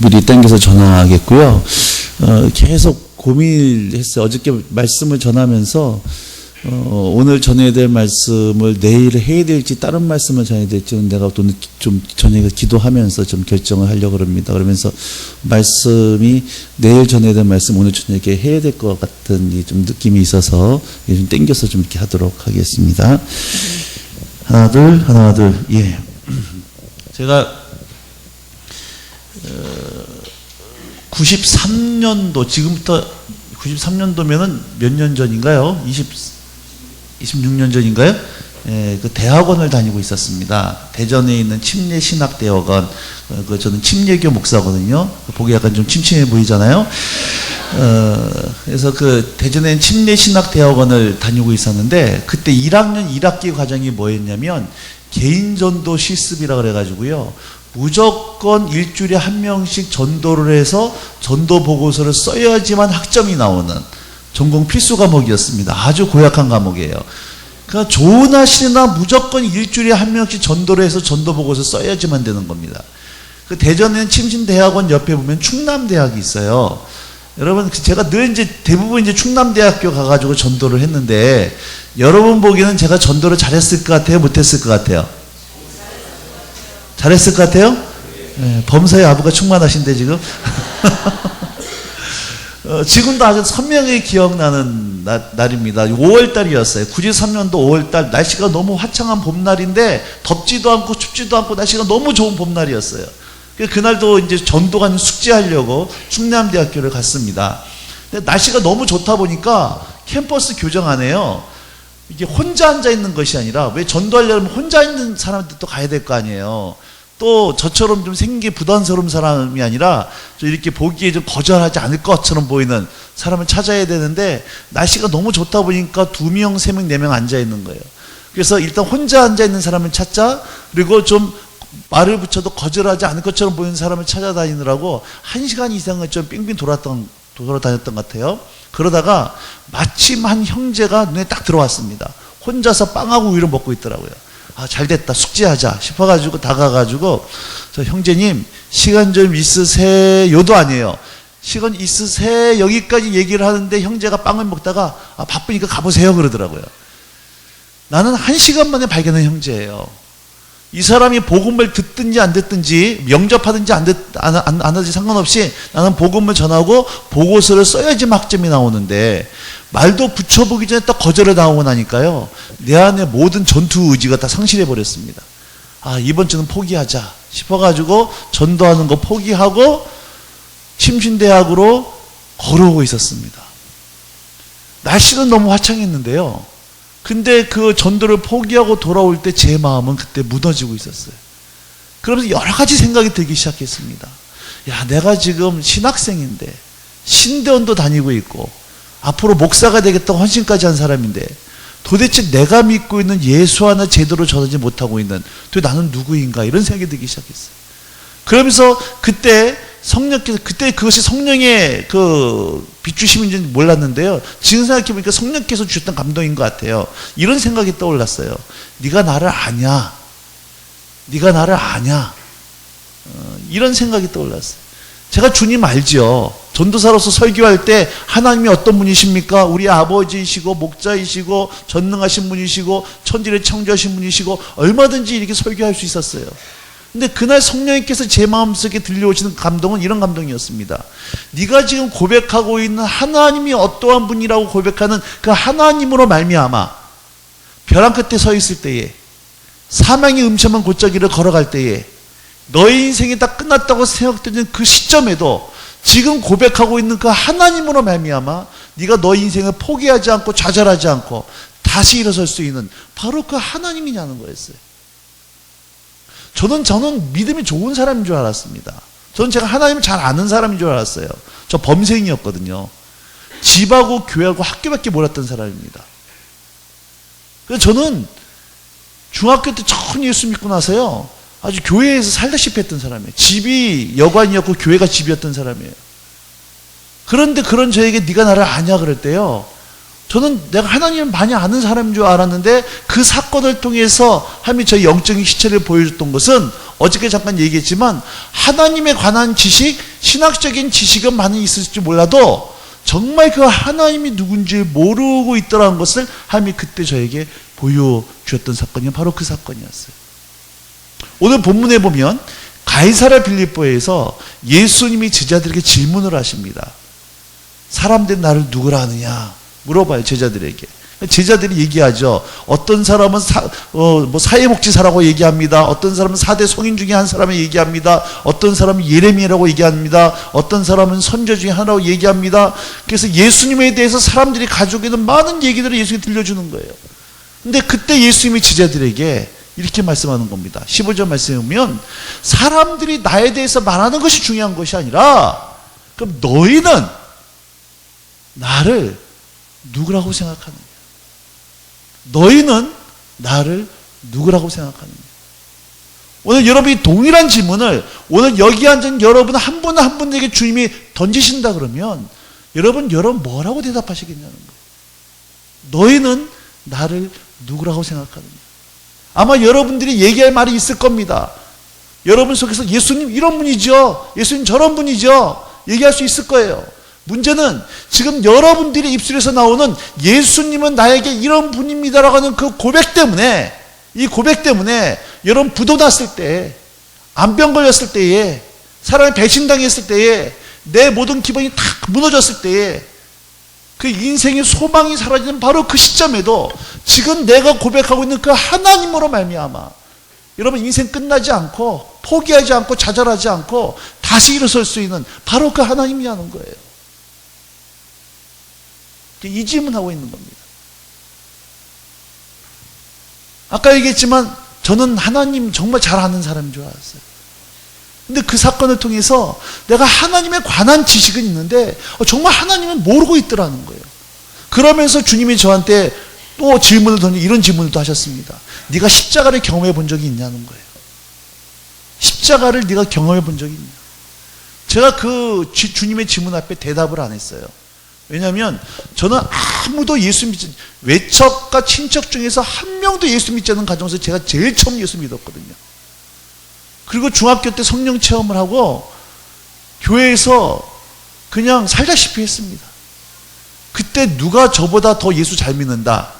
미리 당겨서 전하겠고요. 계속 고민을 했어요. 어저께 말씀을 전하면서 오늘 전해야 될 말씀을 내일 해야 될지 다른 말씀을 전해야 될지 내가 또 좀 저녁에 기도하면서 좀 결정을 하려고 합니다. 그러면서 말씀이 내일 전해야 될 말씀 오늘 저녁에 해야 될 것 같은 좀 느낌이 있어서 좀 땡겨서 좀 이렇게 하도록 하겠습니다. 하나 둘 예. 제가 93년도 지금부터 93년도면은 몇 년 전인가요? 26년 전인가요? 예, 그 대학원을 다니고 있었습니다. 대전에 있는 침례신학대학원. 저는 침례교 목사거든요. 보기 약간 좀 침침해 보이잖아요. 그래서 그 대전에 있는 침례신학대학원을 다니고 있었는데 그때 1학년 1학기 과정이 뭐였냐면 개인전도 실습이라 그래가지고요. 무조건 일주일에 한 명씩 전도를 해서 전도 보고서를 써야지만 학점이 나오는 전공 필수 과목이었습니다. 아주 고약한 과목이에요. 그러니까 좋으나 싫으나 무조건 일주일에 한 명씩 전도를 해서 전도 보고서 써야지만 되는 겁니다. 그 대전에는 침신대학원 옆에 보면 충남대학이 있어요. 여러분 제가 늘 이제 대부분 이제 충남대학교 가가지고 전도를 했는데 여러분 보기에는 제가 전도를 잘했을 것 같아요? 못했을 것 같아요? 잘했을 것 같아요? 네, 범사의 아부가 충만하신데 지금 지금도 아주 선명히 기억나는 날입니다. 5월달이었어요. 93년도 5월달 날씨가 너무 화창한 봄날인데 덥지도 않고 춥지도 않고 날씨가 너무 좋은 봄날이었어요. 그날도 이제 전도관 숙제하려고 충남대학교를 갔습니다. 근데 날씨가 너무 좋다 보니까 캠퍼스 교정 안에요. 이게 혼자 앉아 있는 것이 아니라 왜 전도하려면 혼자 있는 사람들도 가야 될 거 아니에요. 또 저처럼 좀 생긴 게 부담스러운 사람이 아니라 좀 이렇게 보기에 좀 거절하지 않을 것처럼 보이는 사람을 찾아야 되는데 날씨가 너무 좋다 보니까 2명, 3명, 4명 앉아 있는 거예요. 그래서 일단 혼자 앉아 있는 사람을 찾자, 그리고 좀 말을 붙여도 거절하지 않을 것처럼 보이는 사람을 찾아다니느라고 1시간 이상을 좀 빙빙 돌아다녔던 것 같아요. 그러다가 마침 한 형제가 눈에 딱 들어왔습니다. 혼자서 빵하고 우유를 먹고 있더라고요. 아, 잘됐다, 숙제하자 싶어가지고 다가가지고 저 형제님 시간 좀 있으세요도 아니에요. 시간 있으세요 여기까지 얘기를 하는데 형제가 빵을 먹다가 아, 바쁘니까 가보세요 그러더라고요. 나는 1시간 만에 발견한 형제예요. 이 사람이 복음을 듣든지 안 듣든지 영접하든지 안 하든지 상관없이 나는 복음을 전하고 보고서를 써야지 학점이 나오는데 말도 붙여보기 전에 딱 거절을 당하고 나니까요. 내 안에 모든 전투 의지가 다 상실해 버렸습니다. 아, 이번 주는 포기하자 싶어가지고 전도하는 거 포기하고 침신대학으로 걸어오고 있었습니다. 날씨는 너무 화창했는데요. 근데 그 전도를 포기하고 돌아올 때 제 마음은 그때 무너지고 있었어요. 그러면서 여러 가지 생각이 들기 시작했습니다. 야, 내가 지금 신학생인데 신대원도 다니고 있고 앞으로 목사가 되겠다고 헌신까지 한 사람인데 도대체 내가 믿고 있는 예수 하나 제대로 전하지 못하고 있는 도대체 나는 누구인가 이런 생각이 들기 시작했어요. 그러면서 그때 성령께서 그때 그것이 성령의 그 비추심인지 몰랐는데요. 지금 생각해보니까 성령께서 주셨던 감동인 것 같아요. 이런 생각이 떠올랐어요. 네가 나를 아냐? 네가 나를 아냐? 이런 생각이 떠올랐어요. 제가 주님 알죠. 전도사로서 설교할 때 하나님이 어떤 분이십니까? 우리 아버지이시고 목자이시고 전능하신 분이시고 천지를 창조하신 분이시고 얼마든지 이렇게 설교할 수 있었어요. 근데 그날 성령님께서 제 마음속에 들려오시는 감동은 이런 감동이었습니다. 네가 지금 고백하고 있는 하나님이 어떠한 분이라고 고백하는 그 하나님으로 말미암아 벼랑 끝에 서 있을 때에 사망의 음침한 골짜기를 걸어갈 때에 너의 인생이 다 끝났다고 생각되는 그 시점에도 지금 고백하고 있는 그 하나님으로 말미암아 네가 너의 인생을 포기하지 않고 좌절하지 않고 다시 일어설 수 있는 바로 그 하나님이냐는 거였어요. 저는 믿음이 좋은 사람인 줄 알았습니다. 저는 제가 하나님을 잘 아는 사람인 줄 알았어요. 저 범생이었거든요. 집하고 교회하고 학교밖에 몰랐던 사람입니다. 그래서 저는 중학교 때 처음 예수 믿고 나서요. 아주 교회에서 살다시피 했던 사람이에요. 집이 여관이었고 교회가 집이었던 사람이에요. 그런데 그런 저에게 네가 나를 아냐 그럴 때요. 저는 내가 하나님을 많이 아는 사람인 줄 알았는데 그 사건을 통해서 하나님이 저의 영적인 시체를 보여줬던 것은 어저께 잠깐 얘기했지만 하나님에 관한 지식, 신학적인 지식은 많이 있을지 몰라도 정말 그 하나님이 누군지 모르고 있더라는 것을 하나님이 그때 저에게 보여주었던 사건이 바로 그 사건이었어요. 오늘 본문에 보면 가이사랴 빌립보에서 예수님이 제자들에게 질문을 하십니다. 사람들이 나를 누구라 하느냐 물어봐요, 제자들에게. 제자들이 얘기하죠. 어떤 사람은 사회복지사라고 얘기합니다. 어떤 사람은 4대 성인 중에 한 사람을 얘기합니다. 어떤 사람은 예레미야라고 얘기합니다. 어떤 사람은 선조 중에 하나라고 얘기합니다. 그래서 예수님에 대해서 사람들이 가지고 있는 많은 얘기들을 예수님이 들려주는 거예요. 근데 그때 예수님이 제자들에게 이렇게 말씀하는 겁니다. 15절 말씀에 보면 사람들이 나에 대해서 말하는 것이 중요한 것이 아니라 그럼 너희는 나를 누구라고 생각하느냐? 너희는 나를 누구라고 생각하느냐? 오늘 여러분이 동일한 질문을 오늘 여기 앉은 여러분 한 분 한 분에게 주님이 던지신다 그러면 여러분 뭐라고 대답하시겠냐는 거예요. 너희는 나를 누구라고 생각하느냐? 아마 여러분들이 얘기할 말이 있을 겁니다. 여러분 속에서 예수님 이런 분이죠. 예수님 저런 분이죠. 얘기할 수 있을 거예요. 문제는 지금 여러분들의 입술에서 나오는 예수님은 나에게 이런 분입니다라고 하는 그 고백 때문에, 이 고백 때문에 여러분 부도 났을 때, 암병 걸렸을 때에, 사람이 배신당했을 때에, 내 모든 기반이 탁 무너졌을 때에 그 인생의 소망이 사라지는 바로 그 시점에도 지금 내가 고백하고 있는 그 하나님으로 말미암아 여러분 인생 끝나지 않고 포기하지 않고 좌절하지 않고 다시 일어설 수 있는 바로 그 하나님이라는 거예요. 이 질문하고 있는 겁니다. 아까 얘기했지만 저는 하나님 정말 잘 아는 사람인 줄 알았어요. 근데 그 사건을 통해서 내가 하나님에 관한 지식은 있는데 정말 하나님은 모르고 있더라는 거예요. 그러면서 주님이 저한테 또 질문을 던지 이런 질문을 또 하셨습니다. 네가 십자가를 경험해 본 적이 있냐는 거예요. 십자가를 네가 경험해 본 적이 있냐? 제가 그 주님의 질문 앞에 대답을 안 했어요. 왜냐하면 저는 아무도 예수 믿지, 외척과 친척 중에서 한 명도 예수 믿지 않는 가정에서 제가 제일 처음 예수 믿었거든요. 그리고 중학교 때 성령 체험을 하고 교회에서 그냥 살다시피 했습니다. 그때 누가 저보다 더 예수 잘 믿는다?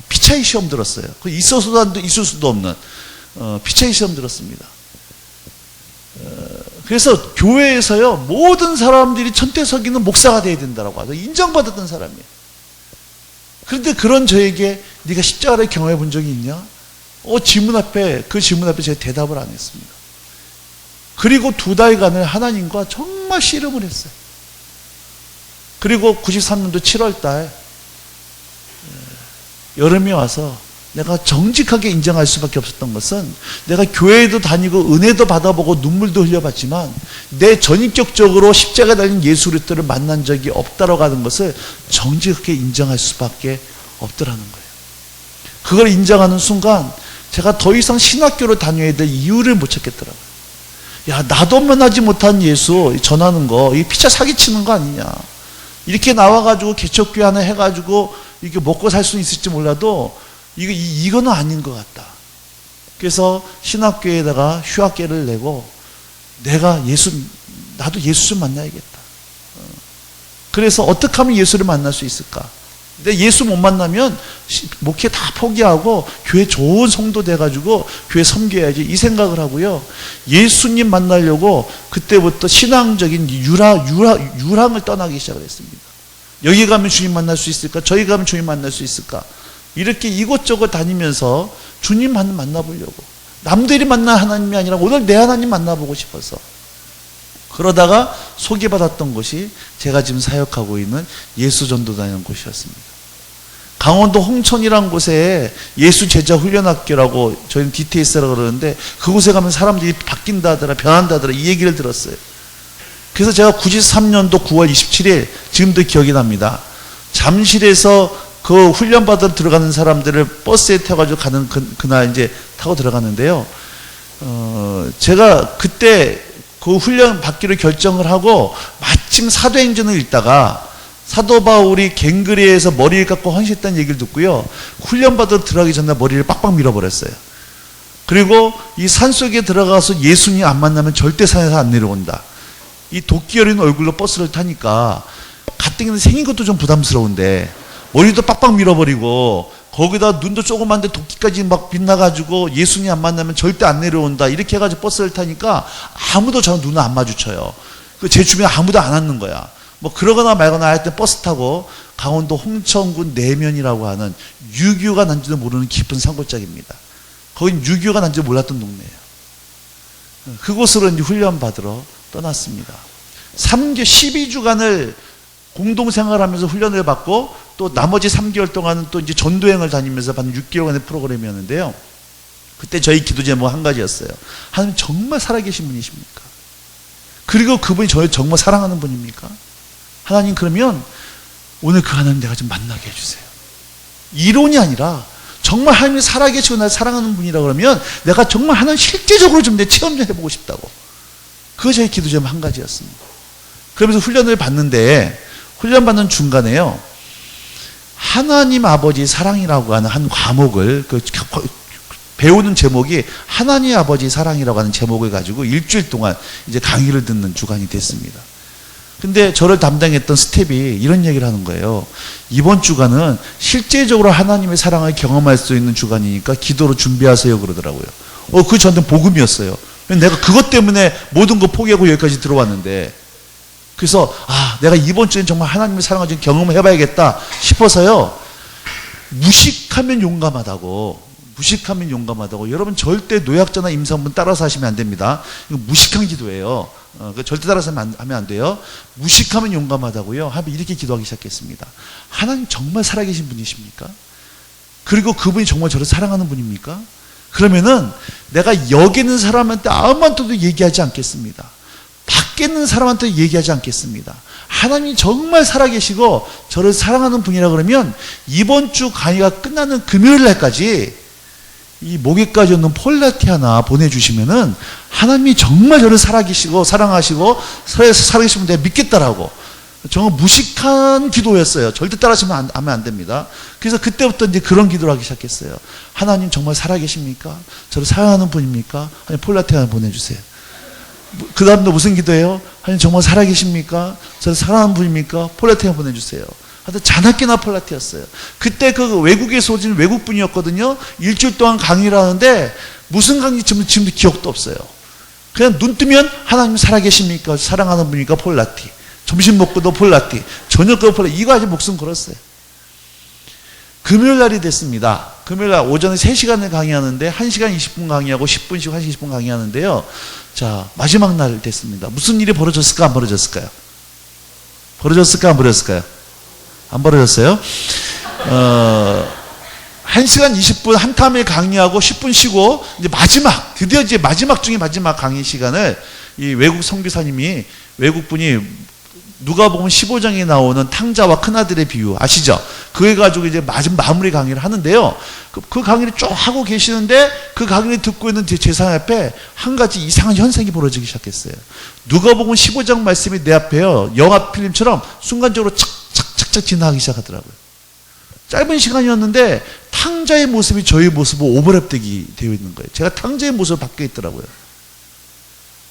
피차이 시험 들었어요. 있어서도 있을 수도 없는 피차이 시험 들었습니다. 그래서 교회에서요 모든 사람들이 천태석이는 목사가 돼야 된다고 하죠. 인정받았던 사람이에요. 그런데 그런 저에게 네가 십자가를 경험해 본 적이 있냐? 그 질문 앞에 제가 대답을 안 했습니다. 그리고 2달간을 하나님과 정말 씨름을 했어요. 그리고 93년도 7월달 여름이 와서 내가 정직하게 인정할 수밖에 없었던 것은 내가 교회에도 다니고 은혜도 받아보고 눈물도 흘려봤지만 내 전인격적으로 십자가에 달린 예수 그리스도를 만난 적이 없다라고 하는 것을 정직하게 인정할 수밖에 없더라는 거예요. 그걸 인정하는 순간 제가 더 이상 신학교를 다녀야 될 이유를 못 찾겠더라고요. 야, 나도 면하지 못한 예수 전하는 거, 이 피차 사기치는 거 아니냐. 이렇게 나와가지고 개척교회 하나 해가지고 이게 먹고 살 수 있을지 몰라도 이거는 아닌 것 같다. 그래서 신학교에다가 휴학계를 내고 나도 예수 좀 만나야겠다. 그래서 어떻게 하면 예수를 만날 수 있을까? 근데 예수 못 만나면 목회 다 포기하고 교회 좋은 성도 돼가지고 교회 섬겨야지 이 생각을 하고요. 예수님 만나려고 그때부터 신앙적인 유랑을 떠나기 시작을 했습니다. 여기 가면 주님 만날 수 있을까? 저기 가면 주님 만날 수 있을까? 이렇게 이곳저곳 다니면서 주님 만나보려고. 남들이 만난 하나님이 아니라 오늘 내 하나님 만나보고 싶어서. 그러다가 소개받았던 곳이 제가 지금 사역하고 있는 예수전도단이라는 곳이었습니다. 강원도 홍천이라는 곳에 예수 제자 훈련학교라고 저희는 DTS라고 그러는데 그곳에 가면 사람들이 바뀐다 하더라, 변한다 하더라 이 얘기를 들었어요. 그래서 제가 93년도 9월 27일 지금도 기억이 납니다. 잠실에서 그 훈련받으러 들어가는 사람들을 버스에 타가지고 가는 그날 이제 타고 들어갔는데요. 제가 그때 그 훈련 받기로 결정을 하고 마침 사도행전을 읽다가 사도 바울이 갱그리에서 머리를 깎고 헌신했다는 얘기를 듣고요. 훈련 받으러 들어가기 전에 머리를 빡빡 밀어버렸어요. 그리고 이 산속에 들어가서 예수님 안 만나면 절대 산에서 안 내려온다. 이 도끼 어린 얼굴로 버스를 타니까 가뜩이나 생긴 것도 좀 부담스러운데 머리도 빡빡 밀어버리고 거기다 눈도 조그만데 도끼까지 막 빛나가지고 예수님 안 만나면 절대 안 내려온다. 이렇게 해가지고 버스를 타니까 아무도 저는 눈을 안 마주쳐요. 제 주변에 아무도 안 앉는 거야. 뭐 그러거나 말거나 할 때 버스 타고 강원도 홍천군 내면이라고 하는 6.25가 난지도 모르는 깊은 산골짜기입니다. 거긴 6.25가 난지 몰랐던 동네예요. 그곳으로 이제 훈련 받으러 떠났습니다. 12주간을 공동생활하면서 훈련을 받고 또 나머지 3개월 동안은 또 이제 전도행을 다니면서 받는 6개월간의 프로그램이었는데요. 그때 저희 기도 제목 한 가지였어요. 하나님 정말 살아계신 분이십니까? 그리고 그분이 저를 정말 사랑하는 분입니까? 하나님 그러면 오늘 그 하나님 내가 좀 만나게 해주세요. 이론이 아니라 정말 하나님이 살아계시고 나를 사랑하는 분이라 그러면 내가 정말 하나님 실제적으로 좀 내 체험 좀 해보고 싶다고. 그거 저희 기도 제목 한 가지였습니다. 그러면서 훈련을 받는데 훈련 받는 중간에요. 하나님 아버지 사랑이라고 하는 한 과목을 배우는 제목이 하나님 아버지 사랑이라고 하는 제목을 가지고 일주일 동안 이제 강의를 듣는 주간이 됐습니다. 근데 저를 담당했던 스텝이 이런 얘기를 하는 거예요. 이번 주간은 실제적으로 하나님의 사랑을 경험할 수 있는 주간이니까 기도로 준비하세요 그러더라고요. 그게 저한테 복음이었어요. 내가 그것 때문에 모든 거 포기하고 여기까지 들어왔는데 그래서 내가 이번 주엔 정말 하나님의 사랑을 좀 경험을 해봐야겠다 싶어서요. 무식하면 용감하다고. 여러분 절대 노약자나 임산부는 따라서 하시면 안 됩니다. 이거 무식한 기도예요. 절대 따라서 하면 안 돼요. 무식하면 용감하다고요. 하면 이렇게 기도하기 시작했습니다. 하나님 정말 살아계신 분이십니까? 그리고 그분이 정말 저를 사랑하는 분입니까? 그러면은 내가 여기 있는 사람한테 아무한테도 얘기하지 않겠습니다. 밖에 있는 사람한테 얘기하지 않겠습니다. 하나님이 정말 살아계시고 저를 사랑하는 분이라 그러면 이번 주 강의가 끝나는 금요일 날까지 이 목에까지 없는 폴라티 하나 보내주시면은 하나님이 정말 저를 살아계시고 사랑하시고 살아계시면 내가 믿겠다라고. 정말 무식한 기도였어요. 절대 따라하시면 안 됩니다. 그래서 그때부터 이제 그런 기도를 하기 시작했어요. 하나님 정말 살아계십니까? 저를 사랑하는 분입니까? 하나님 폴라티 하나 보내주세요. 그 다음도 무슨 기도예요? 하나님 정말 살아계십니까? 저를 사랑하는 분입니까? 폴라티 하나 보내주세요. 하여튼 자나깨나 폴라티였어요. 그때 그 외국에서 오신 외국분이었거든요. 일주일 동안 강의를 하는데 무슨 강의 지금도 기억도 없어요. 그냥 눈 뜨면 하나님 살아계십니까? 사랑하는 분입니까? 폴라티. 점심 먹고도 폴라티. 저녁 거 폴라티. 이거 아주 목숨 걸었어요. 금요일 날이 됐습니다. 금요일 날 오전에 3시간을 강의하는데 1시간 20분 강의하고 10분 쉬고 1시간 20분 강의하는데요. 자, 마지막 날 됐습니다. 무슨 일이 벌어졌을까? 안 벌어졌을까요? 벌어졌을까? 안 벌어졌을까요? 안 벌어졌어요? 1시간 20분 한 탐에 강의하고 10분 쉬고 이제 드디어 이제 마지막 중에 마지막 강의 시간을 이 외국 선교사님이 외국분이 누가복음 15장에 나오는 탕자와 큰아들의 비유 아시죠? 그거 가지고 이제 마무리 강의를 하는데요. 그 강의를 쭉 하고 계시는데 그 강의를 듣고 있는 제 세상 앞에 한 가지 이상한 현상이 벌어지기 시작했어요. 누가복음 15장 말씀이 내 앞에요. 영화 필름처럼 순간적으로 착착착착 지나가기 시작하더라고요. 짧은 시간이었는데 탕자의 모습이 저희 모습과 오버랩되게 되어 있는 거예요. 제가 탕자의 모습을 바뀌어 있더라고요.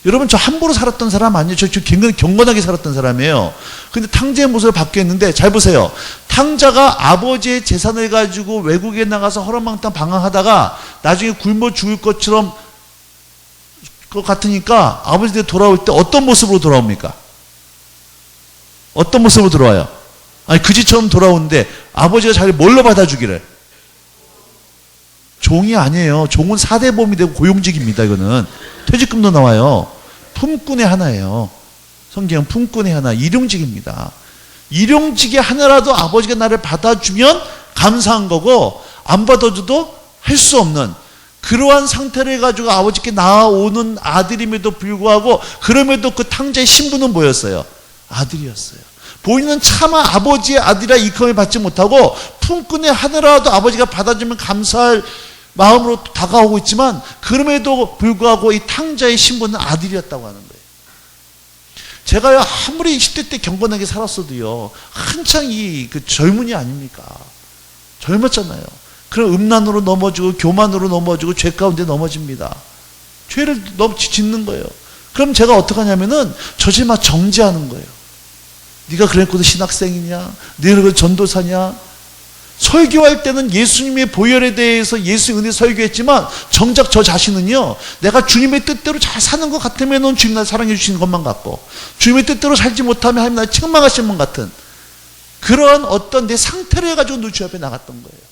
여러분 저 함부로 살았던 사람 아니에요. 저 경건하게 살았던 사람이에요. 근데 탕자의 모습을 바뀌었는데 잘 보세요. 탕자가 아버지의 재산을 가지고 외국에 나가서 허름망탕 방황하다가 나중에 굶어 죽을 것처럼 같으니까 아버지한테 돌아올 때 어떤 모습으로 돌아옵니까? 어떤 모습으로 돌아와요? 아니 그지처럼 돌아오는데 아버지가 자기를 뭘로 받아주기를? 종이 아니에요. 종은 사대보험이 되고 고용직입니다. 이거는 퇴직금도 나와요. 품꾼의 하나예요. 성경은 품꾼의 하나, 일용직입니다. 일용직의 하나라도 아버지가 나를 받아주면 감사한 거고 안 받아줘도 할 수 없는 그러한 상태를 가지고 아버지께 나아오는 아들임에도 불구하고 그럼에도 그 탕자의 신분은 뭐였어요? 아들이었어요. 본인은 차마 아버지의 아들이라 이컴을 받지 못하고 품꾼의 하나라도 아버지가 받아주면 감사할 마음으로 다가오고 있지만 그럼에도 불구하고 이 탕자의 신분은 아들이었다고 하는 거예요. 제가요 아무리 20대 때 경건하게 살았어도요 한창 그 젊은이 아닙니까? 젊었잖아요. 그런 음란으로 넘어지고 교만으로 넘어지고 죄 가운데 넘어집니다. 죄를 짓는 거예요. 그럼 제가 어떻게 하냐면은 저지 막 정지하는 거예요. 네가 그랬고도 신학생이냐? 네가 그 전도사냐? 설교할 때는 예수님의 보혈에 대해서 예수의 은혜 설교했지만 정작 저 자신은요, 내가 주님의 뜻대로 잘 사는 것 같으면 주님 나를 사랑해 주시는 것만 같고, 주님의 뜻대로 살지 못하면 하나님 나를 책망하시는 것 같은 그런 어떤 내 상태를 해가지고 누주 앞에 나갔던 거예요.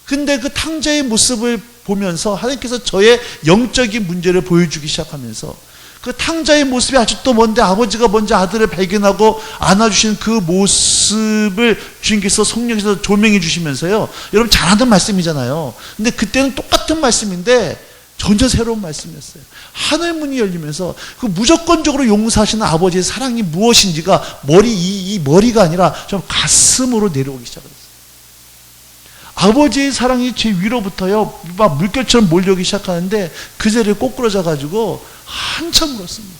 근데 그 탕자의 모습을 보면서 하나님께서 저의 영적인 문제를 보여주기 시작하면서 그 탕자의 모습이 아직도 뭔데 아버지가 먼저 아들을 발견하고 안아주시는 그 모습을 주님께서 성령께서 조명해 주시면서요. 여러분 잘하는 말씀이잖아요. 근데 그때는 똑같은 말씀인데 전혀 새로운 말씀이었어요. 하늘 문이 열리면서 그 무조건적으로 용서하시는 아버지의 사랑이 무엇인지가 이 머리가 아니라 좀 가슴으로 내려오기 시작했어요. 아버지의 사랑이 제 위로부터요 막 물결처럼 몰려오기 시작하는데 그 자리에 꼬꾸러져 가지고 한참 울었습니다.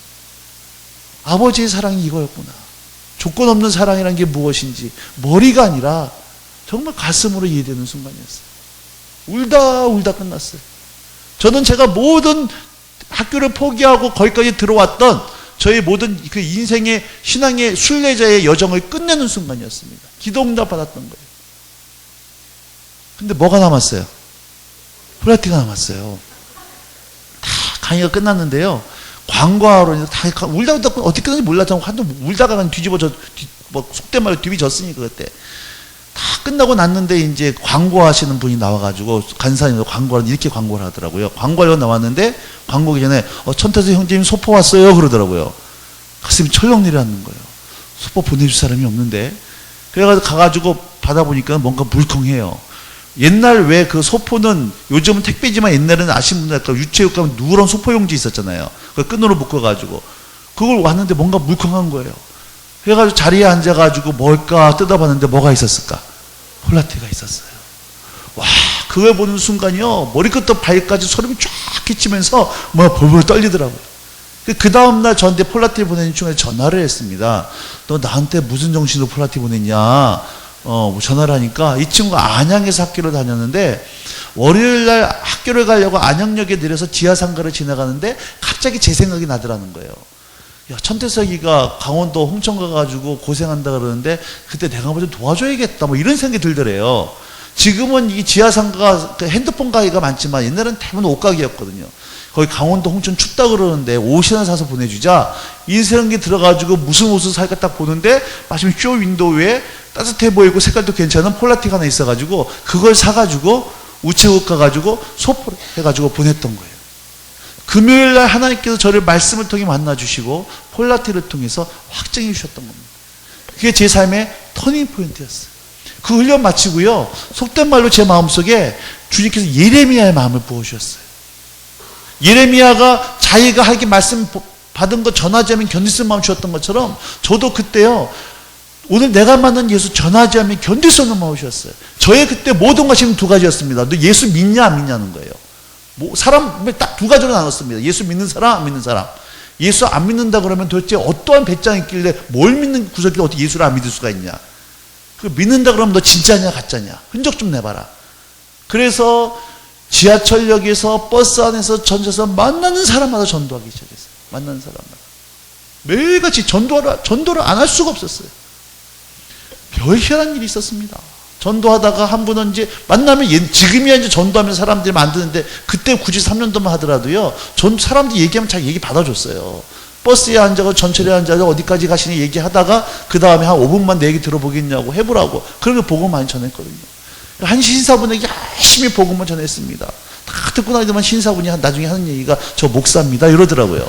아버지의 사랑이 이거였구나. 조건 없는 사랑이란 게 무엇인지 머리가 아니라 정말 가슴으로 이해되는 순간이었어요. 울다 끝났어요. 저는 제가 모든 학교를 포기하고 거기까지 들어왔던 저의 모든 그 인생의 신앙의 순례자의 여정을 끝내는 순간이었습니다. 기도 응답 받았던 거예요. 근데 뭐가 남았어요? 플라티가 남았어요. 다 강의가 끝났는데요. 광고하러 다 울다 어떻게 끝났는지 몰랐잖아. 한동 울다가 그냥 속된 말로 뒤집어졌으니까 그때. 다 끝나고 났는데 이제 광고하시는 분이 나와가지고 간사님도 광고를 이렇게 광고를 하더라고요. 광고하려고 나왔는데 광고기 전에 천태수 형제님 소포 왔어요 그러더라고요. 가슴이 철렁내려앉는 거예요. 소포 보내줄 사람이 없는데. 그래가지고 가가지고 받아보니까 뭔가 물컹해요. 옛날 왜 그 소포는 요즘은 택배지만 옛날에는 아시는 분들 유채육 가면 누런 소포용지 있었잖아요. 그걸 끈으로 묶어가지고 그걸 왔는데 뭔가 물컹한 거예요. 그래가지고 자리에 앉아가지고 뭘까 뜯어봤는데 뭐가 있었을까? 폴라티가 있었어요. 와, 그걸 보는 순간이요 머리끝부터 발까지 소름이 쫙 끼치면서 벌벌 떨리더라고요. 그 다음날 저한테 폴라티 보내는 중에 전화를 했습니다. 너 나한테 무슨 정신으로 폴라티 보냈냐? 전화를 하니까 이 친구가 안양에서 학교를 다녔는데 월요일날 학교를 가려고 안양역에 내려서 지하상가를 지나가는데 갑자기 제 생각이 나더라는 거예요. 야, 천태석이가 강원도 홍천 가가지고 고생한다 그러는데 그때 내가 뭐 좀 도와줘야겠다 이런 생각이 들더래요. 지금은 이 지하상가가 핸드폰 가게가 많지만 옛날엔 대부분 옷가게였거든요. 거기 강원도 홍천 춥다 그러는데 옷이나 사서 보내주자. 이 생각이 들어가지고 무슨 옷을 살까 딱 보는데 마침 쇼 윈도우에 따뜻해 보이고 색깔도 괜찮은 폴라티가 하나 있어가지고 그걸 사가지고 우체국 가가지고 소포를 해가지고 보냈던 거예요. 금요일날 하나님께서 저를 말씀을 통해 만나주시고 폴라티를 통해서 확증해 주셨던 겁니다. 그게 제 삶의 터닝 포인트였어요. 그 훈련 마치고요 속된 말로 제 마음속에 주님께서 예레미야의 마음을 부어주셨어요. 예레미야가 자기가 하기 말씀 받은 거 전하지 않으면 견딜 수 없는 마음 주셨던 것처럼 저도 그때요 오늘 내가 만난 예수 전하지 않으면 견딜 수 없는 마음을 주셨어요. 저의 그때 모든 것이 두 가지였습니다. 너 예수 믿냐 안 믿냐는 거예요. 사람 딱 두 가지로 나눴습니다. 예수 믿는 사람 안 믿는 사람. 예수 안 믿는다 그러면 도대체 어떠한 배짱이 있길래 뭘 믿는 구석이 어떻게 예수를 안 믿을 수가 있냐. 그 믿는다 그러면 너 진짜냐 가짜냐 흔적 좀 내봐라. 그래서 지하철역에서 버스 안에서 전에서 만나는 사람마다 전도하기 시작했어요. 만나는 사람마다 매일같이 전도를 안 할 수가 없었어요. 별희한한 일이 있었습니다. 전도하다가 한 분은 이제 만나면 지금이야 이제 전도하면서 사람들이 만드는데 그때 굳이 3년도만 하더라도요 사람들이 얘기하면 잘 얘기 받아줬어요. 버스에 앉아서 전철에 앉아서 어디까지 가시니 얘기하다가 그 다음에 한 5분만 내 얘기 들어보겠냐고 해보라고 그런 거 복음 많이 전했거든요. 한 신사분에게 열심히 복음을 전했습니다. 다 듣고 나더만 신사분이 나중에 하는 얘기가 저 목사입니다 이러더라고요.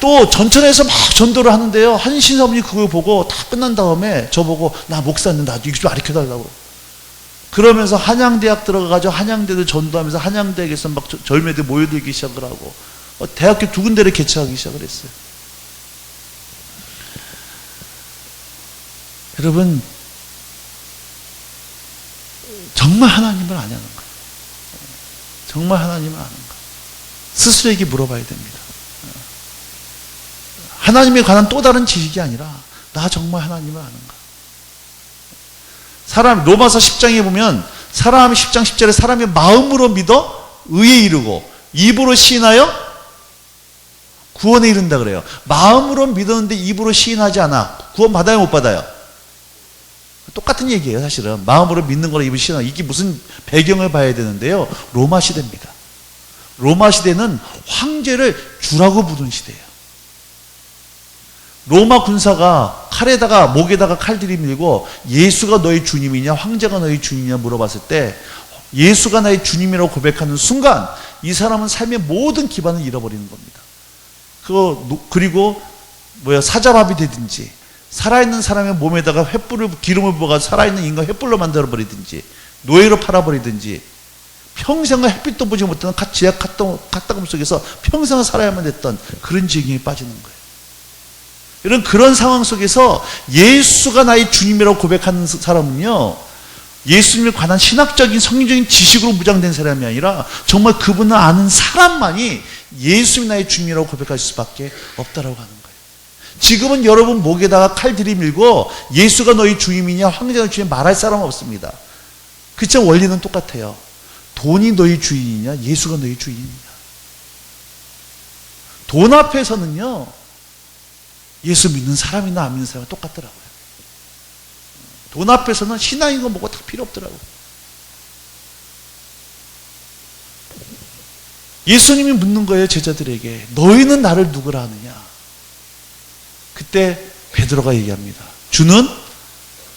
또 전천에서 막 전도를 하는데요 한 신사분이 그걸 보고 다 끝난 다음에 저보고 나 목사인데 나도 이거 좀 가르쳐달라고 그러면서 한양대학 들어가가지고 한양대를 전도하면서 한양대학에서 막 절매들 모여들기 시작을 하고 대학교 2군데를 개최하기 시작을 했어요. 여러분 정말 하나님을 아냐는 거예요. 정말 하나님을 아는가 스스로에게 물어봐야 됩니다. 하나님에 관한 또 다른 지식이 아니라 나 정말 하나님을 아는가. 로마서 10장에 보면 사람 10장 10절에 사람이 마음으로 믿어 의에 이르고 입으로 시인하여 구원에 이른다 그래요. 마음으로 믿었는데 입으로 시인하지 않아. 구원 받아요, 못 받아요? 똑같은 얘기예요, 사실은. 마음으로 믿는 거랑 입으로 시인하고. 이게 무슨 배경을 봐야 되는데요. 로마 시대입니다. 로마 시대는 황제를 주라고 부른 시대예요. 로마 군사가 칼에다가 목에다가 칼 들이밀고 예수가 너의 주님이냐 황제가 너의 주님이냐 물어봤을 때 예수가 나의 주님이라고 고백하는 순간 이 사람은 삶의 모든 기반을 잃어버리는 겁니다. 그리고 사자밥이 되든지 살아있는 사람의 몸에다가 기름을 부어가지고 살아있는 인간 횃불로 만들어버리든지 노예로 팔아버리든지 평생을 햇빛도 보지 못하는 지하 갓다금 속에서 평생을 살아야만 됐던 그런 지경에 빠지는 거예요. 그런 상황 속에서 예수가 나의 주님이라고 고백하는 사람은요, 예수님에 관한 신학적인 성경적인 지식으로 무장된 사람이 아니라 정말 그분을 아는 사람만이 예수님이 나의 주님이라고 고백할 수밖에 없다라고 하는 거예요. 지금은 여러분 목에다가 칼 들이밀고 예수가 너희 주님이냐 황제가 주님 말할 사람은 없습니다. 그쵸? 원리는 똑같아요. 돈이 너희 주인이냐 예수가 너희 주인이냐. 돈 앞에서는요 예수 믿는 사람이나 안 믿는 사람은 똑같더라고요. 돈 앞에서는 신앙인 거 뭐고 다 필요 없더라고요. 예수님이 묻는 거예요, 제자들에게. 너희는 나를 누구라 하느냐. 그때 베드로가 얘기합니다. 주는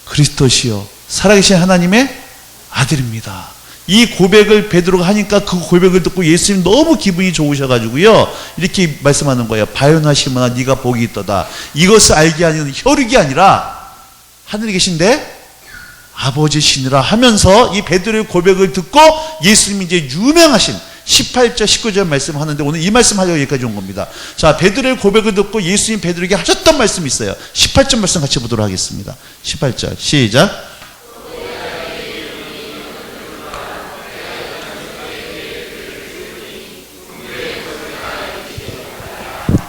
그리스도시요 살아계신 하나님의 아들입니다. 이 고백을 베드로가 하니까 그 고백을 듣고 예수님 너무 기분이 좋으셔가지고요 이렇게 말씀하는 거예요. 바요나 시몬아 네가 복이 있도다. 이것을 알게 하는 혈육이 아니라 하늘에 계신데 아버지시니라 하면서 이 베드로의 고백을 듣고 예수님이 이제 유명하신 18절 19절 말씀을 하는데 오늘 이 말씀 하려고 여기까지 온 겁니다. 자, 베드로의 고백을 듣고 예수님 베드로에게 하셨던 말씀이 있어요. 18절 말씀 같이 보도록 하겠습니다. 18절 시작.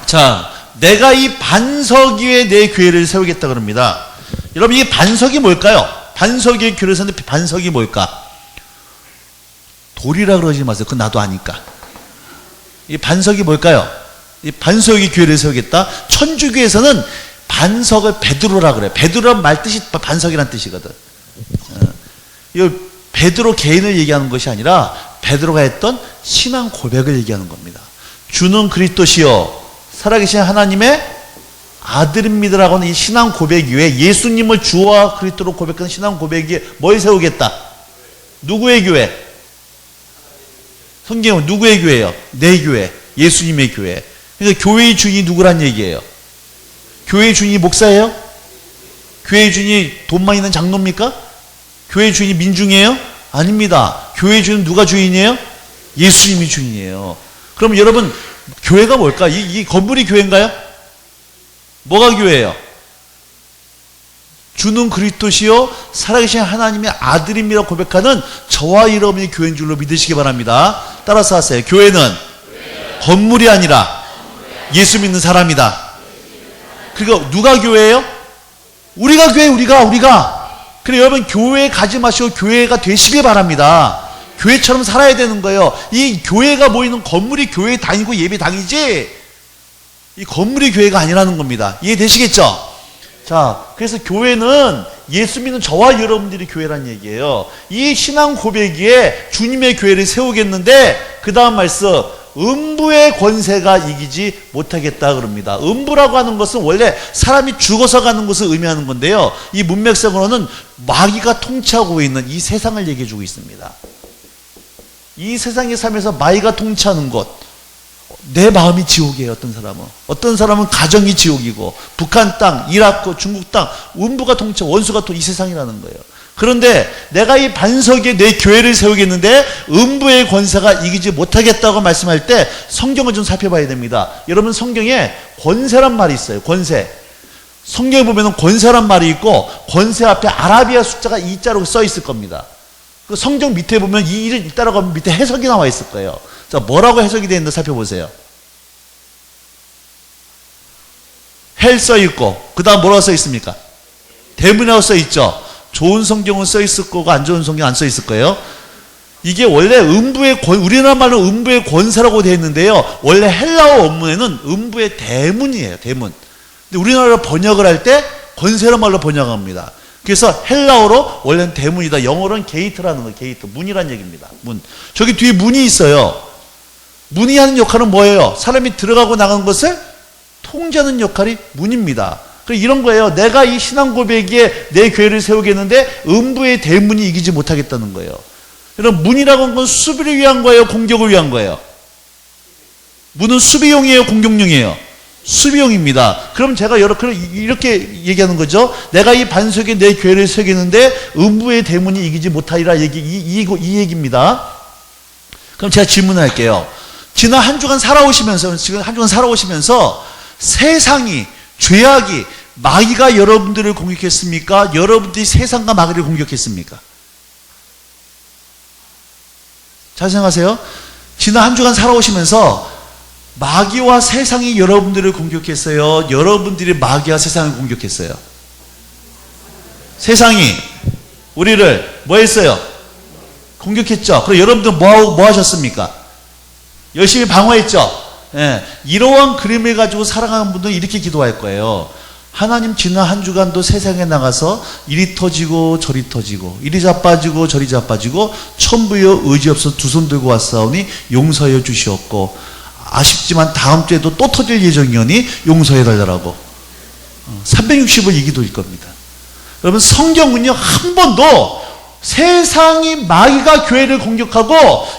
자, 내가 이 반석 위에 내 교회를 세우겠다 그럽니다. 여러분, 이 반석이 뭘까요? 반석 위에 교회를 세우는데 반석이 뭘까? 돌이라 그러지 마세요. 그건 나도 아니까. 이 반석이 뭘까요? 이 반석 위에 교회를 세우겠다. 천주교에서는 반석을 베드로라 그래요. 베드로란 말 뜻이 반석이란 뜻이거든. 이 베드로 개인을 얘기하는 것이 아니라 베드로가 했던 신앙 고백을 얘기하는 겁니다. 주는 그리스도시요 살아계신 하나님의 아들입니다라고 하는 이 신앙 고백 위에 예수님을 주와 그리스도로 고백하는 신앙 고백 위에 뭘 세우겠다? 누구의 교회? 성경은 누구의 교회예요? 내 교회, 예수님의 교회. 그러니까 교회의 주인이 누구란 얘기예요? 교회의 주인이 목사예요? 교회의 주인이 돈만 있는 장로입니까? 교회의 주인이 민중이에요? 아닙니다. 교회의 주인은 누가 주인이에요? 예수님이 주인이에요. 그럼 여러분 교회가 뭘까? 이 건물이 교회인가요? 뭐가 교회예요? 주는 그리스도시요 살아계신 하나님의 아들임이라고 고백하는 저와 여러분이 교회인 줄로 믿으시기 바랍니다. 따라서 하세요. 교회는 건물이 아니라 예수 믿는 사람이다. 그리고 누가 교회예요? 우리가 교회, 우리가. 그래 여러분 교회 가지 마시고 교회가 되시길 바랍니다. 교회처럼 살아야 되는 거예요. 이 교회가 모이는 건물이 교회 다니고 예배 당이지 이 건물이 교회가 아니라는 겁니다. 이해되시겠죠? 자, 그래서 교회는 예수 믿는 저와 여러분들이 교회란 얘기예요. 이 신앙 고백 위에 주님의 교회를 세우겠는데 그 다음 말씀 음부의 권세가 이기지 못하겠다 그럽니다. 음부라고 하는 것은 원래 사람이 죽어서 가는 것을 의미하는 건데요. 이 문맥상으로는 마귀가 통치하고 있는 이 세상을 얘기해 주고 있습니다. 이 세상에 살면서 마귀가 통치하는 것, 내 마음이 지옥이에요. 어떤 사람은 가정이 지옥이고 북한 땅, 이라크, 중국 땅, 음부가 통치, 원수가 이 세상이라는 거예요. 그런데 내가 이 반석에 내 교회를 세우겠는데 음부의 권세가 이기지 못하겠다고 말씀할 때 성경을 좀 살펴봐야 됩니다. 여러분 성경에 권세란 말이 있어요. 권세. 성경에 보면 권세란 말이 있고 권세 앞에 아라비아 숫자가 2자로 써 있을 겁니다. 그 성경 밑에 보면 이 일을 따라가면 밑에 해석이 나와 있을 거예요. 자, 뭐라고 해석이 되어 있는지 살펴보세요. 헬 써 있고 그 다음 뭐라고 써 있습니까? 대문이라고 써 있죠. 좋은 성경은 써 있을 거고 안 좋은 성경 안 써 있을 거예요. 이게 원래 음부의 우리나라 말로 음부의 권세라고 되어 있는데요. 원래 헬라어 원문에는 음부의 대문이에요. 대문. 근데 우리나라로 번역을 할 때 권세란 말로 번역합니다. 그래서 헬라어로 원래는 대문이다. 영어로는 게이트라는 거예요. 게이트. 문이란 얘기입니다. 문. 저기 뒤에 문이 있어요. 문이 하는 역할은 뭐예요? 사람이 들어가고 나가는 것을 통제하는 역할이 문입니다. 이런 거예요. 내가 이 신앙 고백에 내 교회를 세우겠는데 음부의 대문이 이기지 못하겠다는 거예요. 여러분, 문이라고 하는 건 수비를 위한 거예요? 공격을 위한 거예요? 문은 수비용이에요? 공격용이에요? 수비용입니다. 그럼 제가 이렇게 얘기하는 거죠. 내가 이 반석에 내 교회를 세우겠는데 음부의 대문이 이기지 못하리라 이 얘기입니다. 그럼 제가 질문할게요. 지난 한 주간 살아오시면서 세상이, 죄악이, 마귀가 여러분들을 공격했습니까? 여러분들이 세상과 마귀를 공격했습니까? 잘 생각하세요. 지난 한 주간 살아오시면서 마귀와 세상이 여러분들을 공격했어요? 여러분들이 마귀와 세상을 공격했어요? 세상이 우리를 뭐 했어요? 공격했죠. 그럼 여러분들 뭐 하셨습니까? 열심히 방어했죠. 예, 이러한 그림을 가지고 살아가는 분들은 이렇게 기도할 거예요. 하나님, 지난 한 주간도 세상에 나가서 이리 터지고 저리 터지고 이리 자빠지고 저리 자빠지고 천부여 의지 없어 두 손 들고 왔사오니 용서해 주시옵고 아쉽지만 다음 주에도 또 터질 예정이오니 용서해 달라고 360을 이 기도일 겁니다. 여러분, 성경은요 한 번도 세상이 마귀가 교회를 공격하고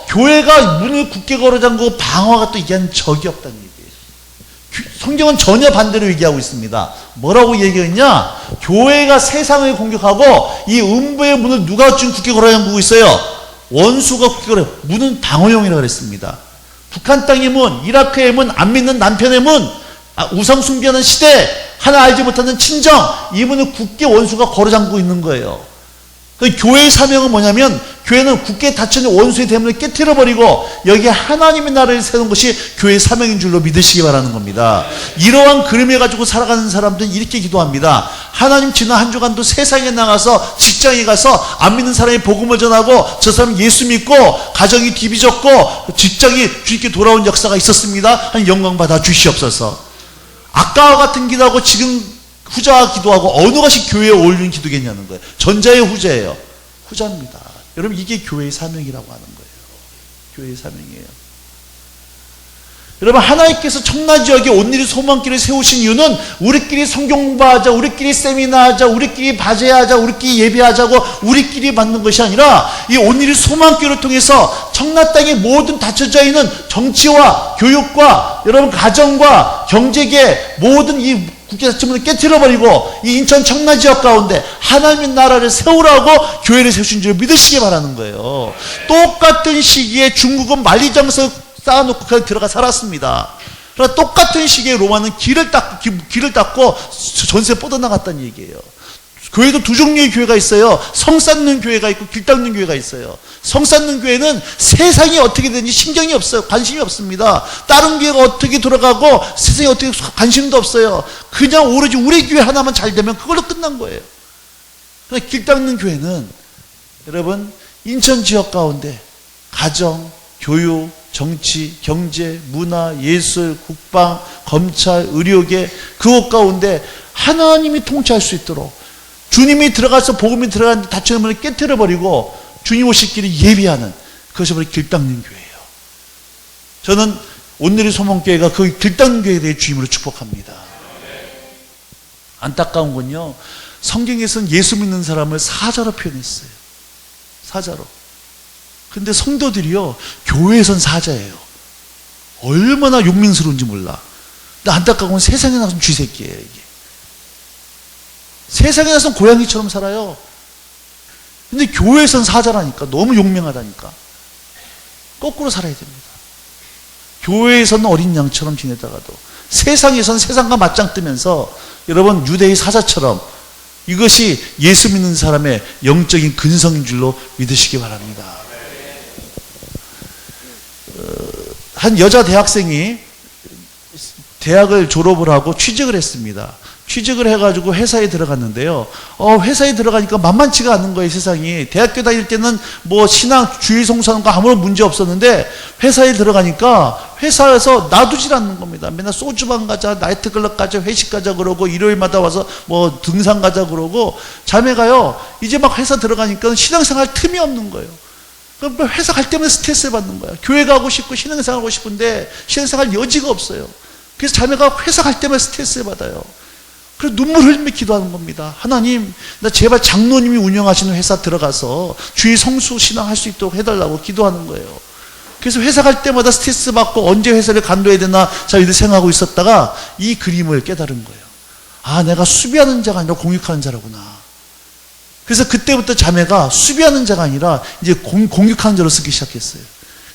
교회가 문을 굳게 걸어 잠그고 방어가 또 얘기한 적이 없다는 얘기예요. 성경은 전혀 반대로 얘기하고 있습니다. 뭐라고 얘기했냐? 교회가 세상을 공격하고 이 음부의 문을 누가 지금 굳게 걸어 잠그고 있어요? 원수가 굳게 걸어. 문은 방어용이라고 그랬습니다. 북한 땅의 문, 이라크의 문, 안 믿는 남편의 문, 우상 숭배하는 시대, 하나 알지 못하는 친정, 이 문을 굳게 원수가 걸어 잠그고 있는 거예요. 교회의 사명은 뭐냐면 교회는 굳게 닫혀있는 원수의 대문을 깨트려버리고 여기에 하나님의 나라를 세우는 것이 교회의 사명인 줄로 믿으시기 바라는 겁니다. 이러한 그림을 가지고 살아가는 사람들은 이렇게 기도합니다. 하나님, 지난 한 주간도 세상에 나가서 직장에 가서 안 믿는 사람이 복음을 전하고 저 사람 예수 믿고 가정이 뒤비졌고 직장이 주님께 돌아온 역사가 있었습니다. 하나님, 영광 받아 주시옵소서. 아까와 같은 기도하고 지금 후자와 기도하고 어느 것이 교회에 어울리는 기도겠냐는 거예요. 전자의 후자예요. 후자입니다. 여러분, 이게 교회의 사명이라고 하는 거예요. 교회의 사명이에요. 여러분, 하나님께서 청라지역에 온누리 소망교회를 세우신 이유는 우리끼리 성경 공부하자, 우리끼리 세미나하자, 우리끼리 바제하자, 우리끼리 예배하자고 우리끼리 받는 것이 아니라 이 온누리 소망교회를 통해서 청라 땅의 모든 닫혀져 있는 정치와 교육과 여러분 가정과 경제계 모든 이 국제 자체문을 깨트려버리고 이 인천 청라 지역 가운데 하나님의 나라를 세우라고 교회를 세우신 줄 믿으시기 바라는 거예요. 똑같은 시기에 중국은 만리장성 쌓아놓고 그냥 들어가 살았습니다. 그러나 똑같은 시기에 로마는 길을 닦고 전세 뻗어나갔다는 얘기예요. 교회도 두 종류의 교회가 있어요. 성 쌓는 교회가 있고 길 닦는 교회가 있어요. 성 쌓는 교회는 세상이 어떻게 되는지 신경이 없어요. 관심이 없습니다. 다른 교회가 어떻게 돌아가고 세상이 어떻게 관심도 없어요. 그냥 오로지 우리 교회 하나만 잘 되면 그걸로 끝난 거예요. 그러나 길 닦는 교회는 여러분, 인천 지역 가운데 가정, 교육, 정치, 경제, 문화, 예술, 국방, 검찰, 의료계 그곳 가운데 하나님이 통치할 수 있도록 주님이 들어가서 복음이 들어가는데 닫혀있는 문을 깨트려버리고 주님 오실 길을 예비하는 그것이 바로 길 닦는 교회예요. 저는 온누리 소망교회가 그 길 닦는 교회에 대해 주임으로 축복합니다. 안타까운 건요, 성경에서는 예수 믿는 사람을 사자로 표현했어요. 사자로. 근데 성도들이요, 교회에선 사자예요. 얼마나 용맹스러운지 몰라. 근데 안타까운 건 세상에 나가서 쥐새끼예요, 이게. 세상에 나서는 고양이처럼 살아요. 근데 교회에선 사자라니까. 너무 용맹하다니까. 거꾸로 살아야 됩니다. 교회에서는 어린 양처럼 지내다가도 세상에서는 세상과 맞짱 뜨면서 여러분, 유대의 사자처럼 이것이 예수 믿는 사람의 영적인 근성인 줄로 믿으시기 바랍니다. 한 여자 대학생이 대학을 졸업을 하고 취직을 했습니다. 취직을 해가지고 회사에 들어갔는데요. 회사에 들어가니까 만만치가 않은 거예요, 세상이. 대학교 다닐 때는 뭐 신앙, 주일 성수하는 거 아무런 문제 없었는데 회사에 들어가니까 회사에서 놔두질 않는 겁니다. 맨날 소주방 가자, 나이트클럽 가자, 회식 가자 그러고 일요일마다 와서 뭐 등산 가자 그러고 자매가요. 이제 막 회사 들어가니까 신앙생활 틈이 없는 거예요. 그럼 회사 갈 때마다 스트레스 받는 거야. 교회 가고 싶고 신앙생활 하고 싶은데 신앙생활 여지가 없어요. 그래서 자매가 회사 갈 때마다 스트레스 받아요. 그래서 눈물 흘리며 기도하는 겁니다. 하나님, 나 제발 장로님이 운영하시는 회사 들어가서 주일 성수 신앙할 수 있도록 해달라고 기도하는 거예요. 그래서 회사 갈 때마다 스트레스 받고 언제 회사를 간도해야 되나 자 이렇게 생각하고 있었다가 이 그림을 깨달은 거예요. 아, 내가 수비하는 자가 아니라 공격하는 자라구나. 그래서 그때부터 자매가 수비하는 자가 아니라 이제 공격하는 자로 쓰기 시작했어요.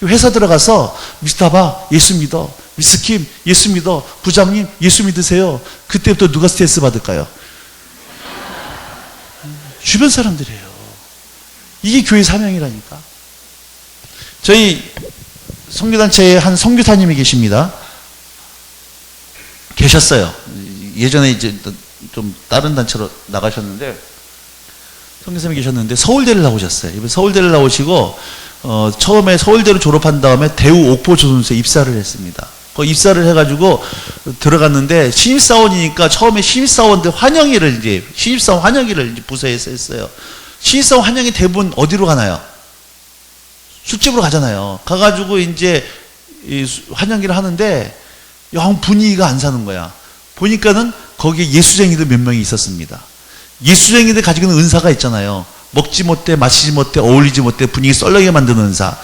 회사 들어가서 미스터바 예수 믿어, 미스킴 예수 믿어, 부장님 예수 믿으세요. 그때부터 누가 스트레스 받을까요? 주변 사람들이에요. 이게 교회 사명이라니까. 저희 선교단체에 한 선교사님이 계셨어요. 예전에 이제 좀 다른 단체로 나가셨는데 선교사님이 계셨는데 서울대를 나오셨어요. 이번 서울대를 나오시고 처음에 서울대를 졸업한 다음에 대우 옥포조선소에 입사를 했습니다. 그 입사를 해가지고 들어갔는데 신입사원이니까 처음에 신입사원들 신입사원 환영회를 이제 부서에서 했어요. 신입사원 환영회 대부분 어디로 가나요? 술집으로 가잖아요. 가가지고 이제 환영회를 하는데 영 분위기가 안 사는 거야. 보니까는 거기에 예수쟁이들 몇 명이 있었습니다. 예수쟁이들 가지고 있는 은사가 있잖아요. 먹지 못해, 마시지 못해, 어울리지 못해, 분위기 썰렁하게 만드는 은사.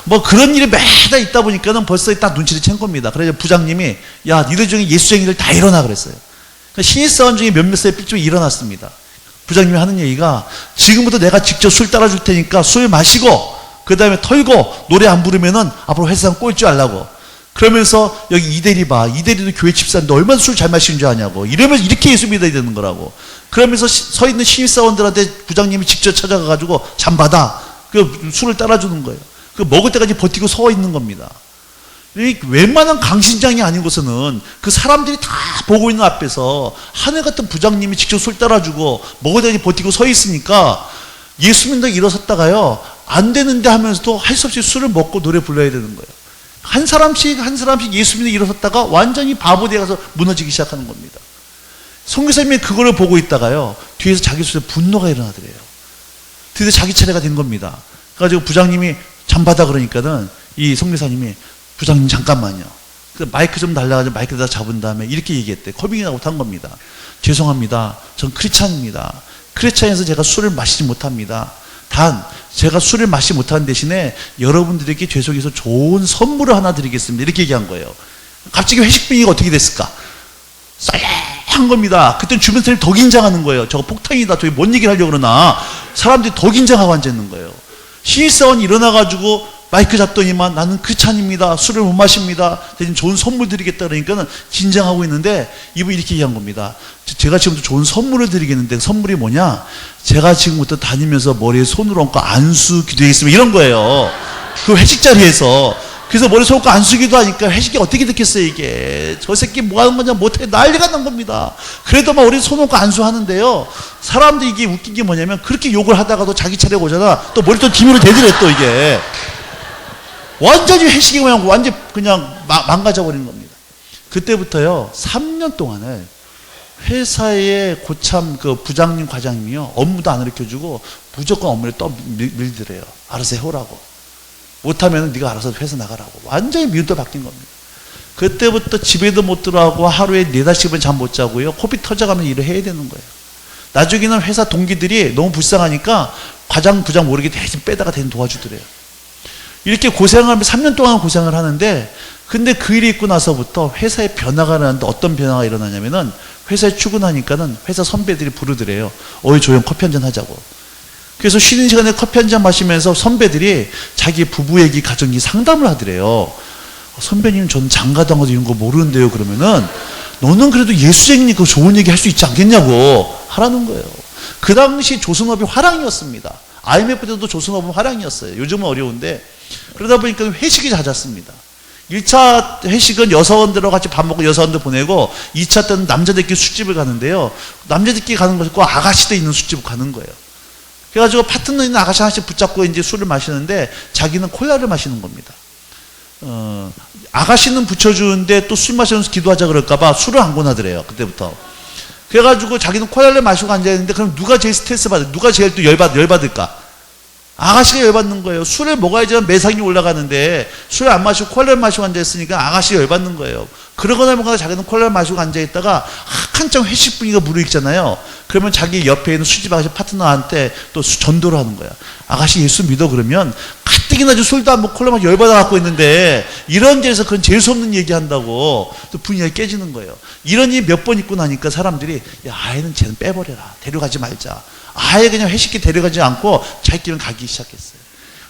뭐 그런 일이 매달 있다 보니까는 벌써 딱 눈치를 챈 겁니다. 그래서 부장님이 야, 니들 중에 예수쟁이들 다 일어나 그랬어요. 그러니까 신입사원 중에 몇몇 사람이 삐쭉 일어났습니다. 부장님이 하는 얘기가 지금부터 내가 직접 술 따라줄 테니까 술 마시고 그 다음에 털고 노래 안 부르면은 앞으로 회사상 꼴 줄 알라고. 그러면서 여기 이대리 봐. 이대리도 교회 집사인데 얼마나 술 잘 마시는 줄 아냐고. 이러면서 이렇게 예수 믿어야 되는 거라고. 그러면서 서 있는 신입사원들한테 부장님이 직접 찾아가가지고 잠 받아. 그 술을 따라주는 거예요. 그 먹을 때까지 버티고 서 있는 겁니다. 웬만한 강신장이 아닌 곳에는 그 사람들이 다 보고 있는 앞에서 하늘 같은 부장님이 직접 술 따라주고 먹을 때까지 버티고 서 있으니까 예수 믿는다고 일어섰다가요. 안 되는데 하면서도 할 수 없이 술을 먹고 노래 불러야 되는 거예요. 한 사람씩 예수 믿는 일어섰다가 완전히 바보 되어 가서 무너지기 시작하는 겁니다. 선교사님이 그거를 보고 있다가요. 뒤에서 자기 속에 분노가 일어나더래요. 드디어 자기 차례가 된 겁니다. 그래가지고 부장님이 잠받아 그러니까는 이 선교사님이 부장님 잠깐만요. 마이크 좀 달라가지고 마이크에다 잡은 다음에 이렇게 얘기했대. 커밍아웃 한 겁니다. 죄송합니다. 전 크리스찬입니다. 크리스찬에서 제가 술을 마시지 못합니다. 단 제가 술을 마시지 못하는 대신에 여러분들에게 죄송해서 좋은 선물을 하나 드리겠습니다. 이렇게 얘기한 거예요. 갑자기 회식 분위기가 어떻게 됐을까? 썰렁한 겁니다. 그때 주변 사람이 더 긴장하는 거예요. 저거 폭탄이다. 저기 뭔 얘기를 하려고 그러나 사람들이 더 긴장하고 앉아있는 거예요. 신입사원이 일어나가지고 마이크 잡더니만 나는 크리스찬입니다. 술을 못 마십니다. 대신 좋은 선물 드리겠다 그러니까는 긴장하고 있는데 이분이 이렇게 얘기한 겁니다. 제가 지금부터 좋은 선물을 드리겠는데 선물이 뭐냐? 제가 지금부터 다니면서 머리에 손을 얹고 안수 기도하겠습니다. 이런 거예요. 그 회식 자리에서. 그래서 머리에 손 얹고 안수 기도하니까 회식이 어떻게 됐겠어요 이게. 저 새끼 뭐 하는 거냐 못해 난리가 난 겁니다. 그래도 막 머리에 손 얹고 안수하는데요. 사람들이 이게 웃긴 게 뭐냐면 그렇게 욕을 하다가도 자기 차례가 오잖아. 또 머리 또 기미로 대드려 또 이게. 완전히 회식이 완전히 그냥 망가져버린 겁니다. 그때부터요, 3년 동안을 회사의 고참 그 부장님, 과장님이요, 업무도 안 가르쳐주고 무조건 업무를 또 밀더래요. 알아서 해오라고. 못하면 네가 알아서 회사 나가라고. 완전히 미우도 바뀐 겁니다. 그때부터 집에도 못 들어가고 하루에 4-5시간 잠 못 자고요, 코피 터져가면서 일을 해야 되는 거예요. 나중에는 회사 동기들이 너무 불쌍하니까 과장, 부장 모르게 대신 빼다가 대신 도와주더래요. 이렇게 고생하면서 3년 동안 고생을 하는데, 근데 그 일이 있고 나서부터 회사에 변화가 일어나는데 어떤 변화가 일어나냐면은 회사에 출근하니까는 회사 선배들이 부르더래요. 어이 조용 커피 한잔 하자고. 그래서 쉬는 시간에 커피 한잔 마시면서 선배들이 자기 부부 얘기, 가정 얘기 상담을 하더래요. 선배님 저는 장가도 안 가도 이런 거 모르는데요. 그러면은 너는 그래도 예수쟁이니까 좋은 얘기 할 수 있지 않겠냐고 하라는 거예요. 그 당시 조선업이 화랑이었습니다. IMF 때도 조선업은 화랑이었어요. 요즘은 어려운데. 그러다 보니까 회식이 잦았습니다. 1차 회식은 여사원들하고 같이 밥 먹고 여사원들 보내고 2차 때는 남자들끼리 술집을 가는데요. 남자들끼리 가는 것이 꼭 아가씨도 있는 술집을 가는 거예요. 그래가지고 파트너 있는 아가씨 하나씩 붙잡고 이제 술을 마시는데 자기는 콜라를 마시는 겁니다. 아가씨는 붙여주는데 또 술 마시면서 기도하자 그럴까봐 술을 안 권하더래요. 그때부터. 그래가지고 자기는 콜라를 마시고 앉아있는데 그럼 누가 제일 스트레스 받을, 누가 제일 또 열받을까? 아가씨가 열받는 거예요. 술을 먹어야지만 매상이 올라가는데 술을 안 마시고 콜라를 마시고 앉아있으니까 아가씨가 열받는 거예요. 그러거나 뭐거나 자기는 콜라를 마시고 앉아있다가 한참 회식 분위기가 무르익잖아요. 그러면 자기 옆에 있는 술집 아가씨 파트너한테 또 전도를 하는 거야. 아가씨 예수 믿어 그러면 가뜩이나 술도 안 먹고 콜라 마시고 열받아 갖고 있는데 이런 데서 그런 재수없는 얘기한다고 또 분위기가 깨지는 거예요. 이런 일이 몇 번 있고 나니까 사람들이 야 아이는 쟤는 빼버려라. 데려가지 말자. 아예 그냥 회식에 데려가지 않고 자기끼리는 가기 시작했어요.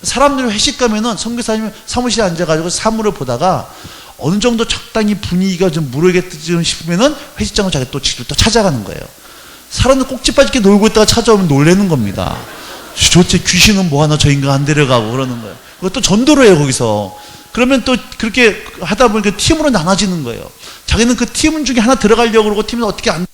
사람들이 회식 가면은 선교사님이 사무실에 앉아가지고 사물을 보다가 어느 정도 적당히 분위기가 좀 무르겠지 싶으면은 회식장을 자기 또 직접 또 찾아가는 거예요. 사람들 꼭지빠지게 놀고 있다가 찾아오면 놀래는 겁니다. 도대체 귀신은 뭐하나 저 인간 안 데려가고 그러는 거예요. 그것도 전도를 해요 거기서. 그러면 또 그렇게 하다 보니까 팀으로 나눠지는 거예요. 자기는 그 팀 중에 하나 들어가려고 그러고 팀은 어떻게 안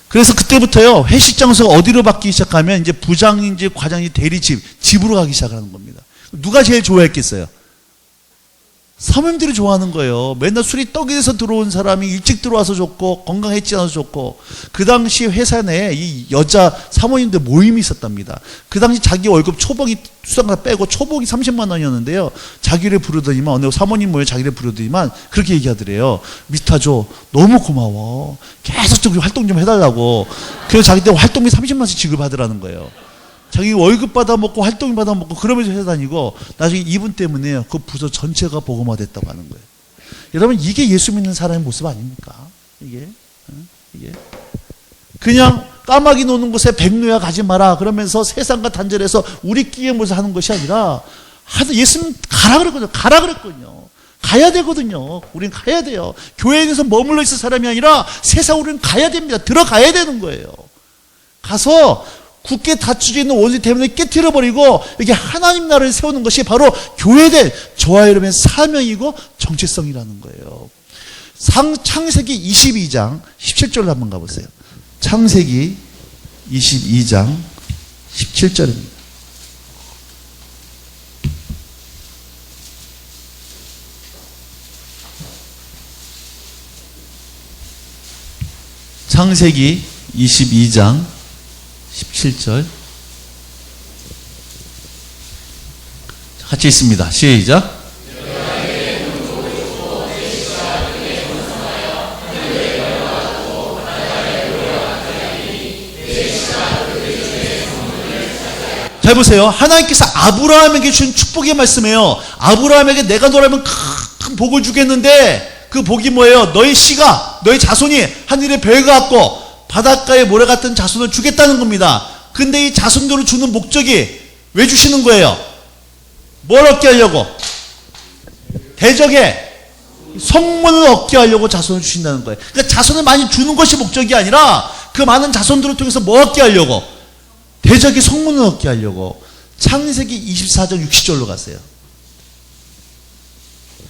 그래서 그때부터요, 회식 장소가 어디로 바뀌기 시작하면 이제 부장인지 과장인지 대리 집으로 가기 시작하는 겁니다. 누가 제일 좋아했겠어요? 사모님들이 좋아하는 거예요. 맨날 술이 떡이 돼서 들어온 사람이 일찍 들어와서 좋고, 건강했지 않아서 좋고, 그 당시 회사 내에 이 여자 사모님들 모임이 있었답니다. 그 당시 자기 월급 초봉이 수당가 빼고 초봉이 30만 원이었는데요. 자기를 부르더니만, 어느 사모님 모여 자기를 부르더니만 그렇게 얘기하더래요. 미스터 조, 너무 고마워. 계속 좀 활동 좀 해달라고. 그래서 자기 때 활동비 30만 원씩 지급하더라는 거예요. 자기 월급 받아먹고 활동 받아먹고 그러면서 회사 다니고 나중에 이분 때문에 그 부서 전체가 복음화됐다고 하는 거예요. 여러분 이게 예수 믿는 사람의 모습 아닙니까? 이게 그냥 까마귀 노는 곳에 백로야 가지 마라 그러면서 세상과 단절해서 우리끼리 모여서 하는 것이 아니라 예수님 가라 그랬거든요. 가라 그랬거든요. 가야 되거든요. 우린 가야 돼요. 교회에서 머물러 있을 사람이 아니라 세상 우리는 가야 됩니다. 들어가야 되는 거예요. 가서 굳게 닫혀져 있는 원수 때문에 깨트려버리고 이게 하나님 나라를 세우는 것이 바로 교회된 저와 여러분의 사명이고 정체성이라는 거예요. 창세기 22장 17절로 한번 가보세요. 창세기 22장 17절입니다. 창세기 22장 17절 같이 있습니다. 시작. 잘 보세요. 하나님께서 아브라함에게 주신 축복의 말씀이에요. 아브라함에게 내가 너라면 큰 복을 주겠는데 그 복이 뭐예요? 너의 씨가, 너의 자손이 하늘의 별과 같고 바닷가의 모래 같은 자손을 주겠다는 겁니다. 근데 이 자손들을 주는 목적이 왜 주시는 거예요? 뭘 얻게 하려고? 대적의 성문을 얻게 하려고 자손을 주신다는 거예요. 그러니까 자손을 많이 주는 것이 목적이 아니라 그 많은 자손들을 통해서 뭐 얻게 하려고? 대적의 성문을 얻게 하려고. 창세기 24장 60절로 가세요.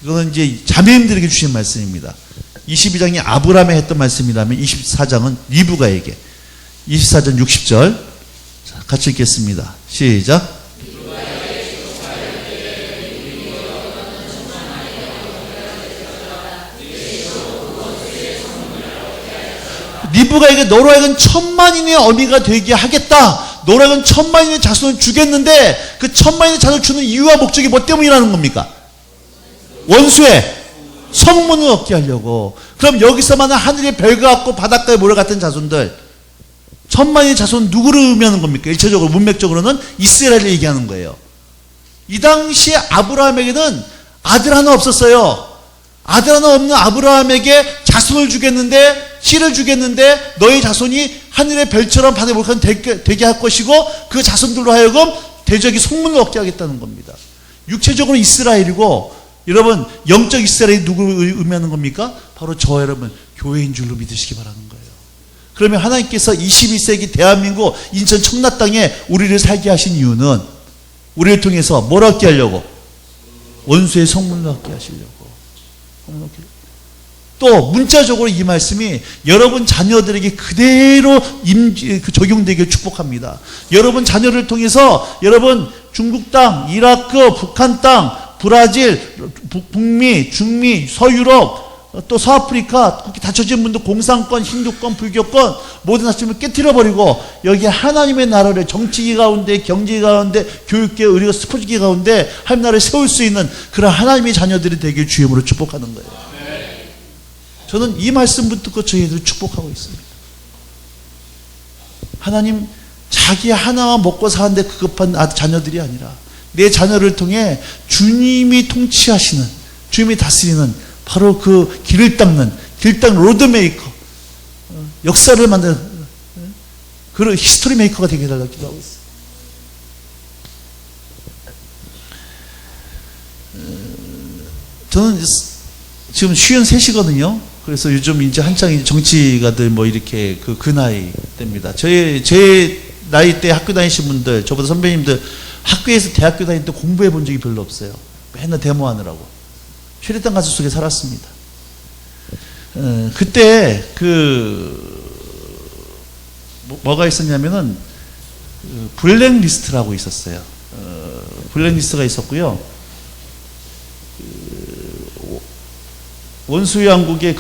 이거는 이제 자매님들에게 주신 말씀입니다. 22장이 아브라함에 했던 말씀이라면 24장은 리브가에게. 24장 60절 같이 읽겠습니다. 시작. 리브가에게 너로 하여금 천만인의 어미가 되게 하겠다. 너로 하여금 천만인의 자손을 주겠는데 그 천만인의 자손을 주는 이유와 목적이 뭐 때문이라는 겁니까? 원수의 성문을 얻게 하려고. 그럼 여기서만은 하늘의 별과 같고 바닷가의 모래 같은 자손들, 천만의 자손 누구를 의미하는 겁니까? 일차적으로 문맥적으로는 이스라엘을 얘기하는 거예요. 이 당시에 아브라함에게는 아들 하나 없었어요. 아들 하나 없는 아브라함에게 자손을 주겠는데, 씨를 주겠는데 너희 자손이 하늘의 별처럼 바다의 모래 되게 할 것이고 그 자손들로 하여금 대적이 성문을 얻게 하겠다는 겁니다. 육체적으로 이스라엘이고 여러분, 영적 이스라엘이 누구를 의미하는 겁니까? 바로 저 여러분, 교회인 줄로 믿으시기 바라는 거예요. 그러면 하나님께서 21세기 대한민국 인천 청라 땅에 우리를 살게 하신 이유는 우리를 통해서 뭘 얻게 하려고? 원수의 성문을 얻게 하시려고. 또 문자적으로 이 말씀이 여러분 자녀들에게 그대로 적용되길 축복합니다. 여러분 자녀를 통해서 여러분 중국 땅, 이라크, 북한 땅, 브라질, 북미, 중미, 서유럽, 또 서아프리카 그렇게 닫혀진 분들 공산권, 힌두권, 불교권 모든 하나님을 깨트려버리고 여기 하나님의 나라를 정치계 가운데, 경제 가운데, 교육계, 의료, 스포츠계 가운데 하나님 나라를 세울 수 있는 그런 하나님의 자녀들이 되길 주임으로 축복하는 거예요. 저는 이 말씀 듣고 저희들 축복하고 있습니다. 하나님 자기 하나만 먹고 사는데 급한 자녀들이 아니라 내 자녀를 통해 주님이 통치하시는, 주님이 다스리는 바로 그 길을 닦는 로드메이커, 역사를 만드는 그런 히스토리 메이커가 되게 해달라고 기도하고 있어요. 저는 지금 53이거든요. 그래서 요즘 이제 한창 정치가들 뭐 이렇게 그 나이 때입니다. 제 나이 때 학교 다니신 분들, 저보다 선배님들 학교에서 대학교 다닐 때 공부해 본 적이 별로 없어요. 맨날 데모하느라고. 최대단 가수 속에 살았습니다. 그때 뭐가 있었냐면은 블랙리스트라고 있었어요. 블랙리스트가 있었고요. 원수의 왕국의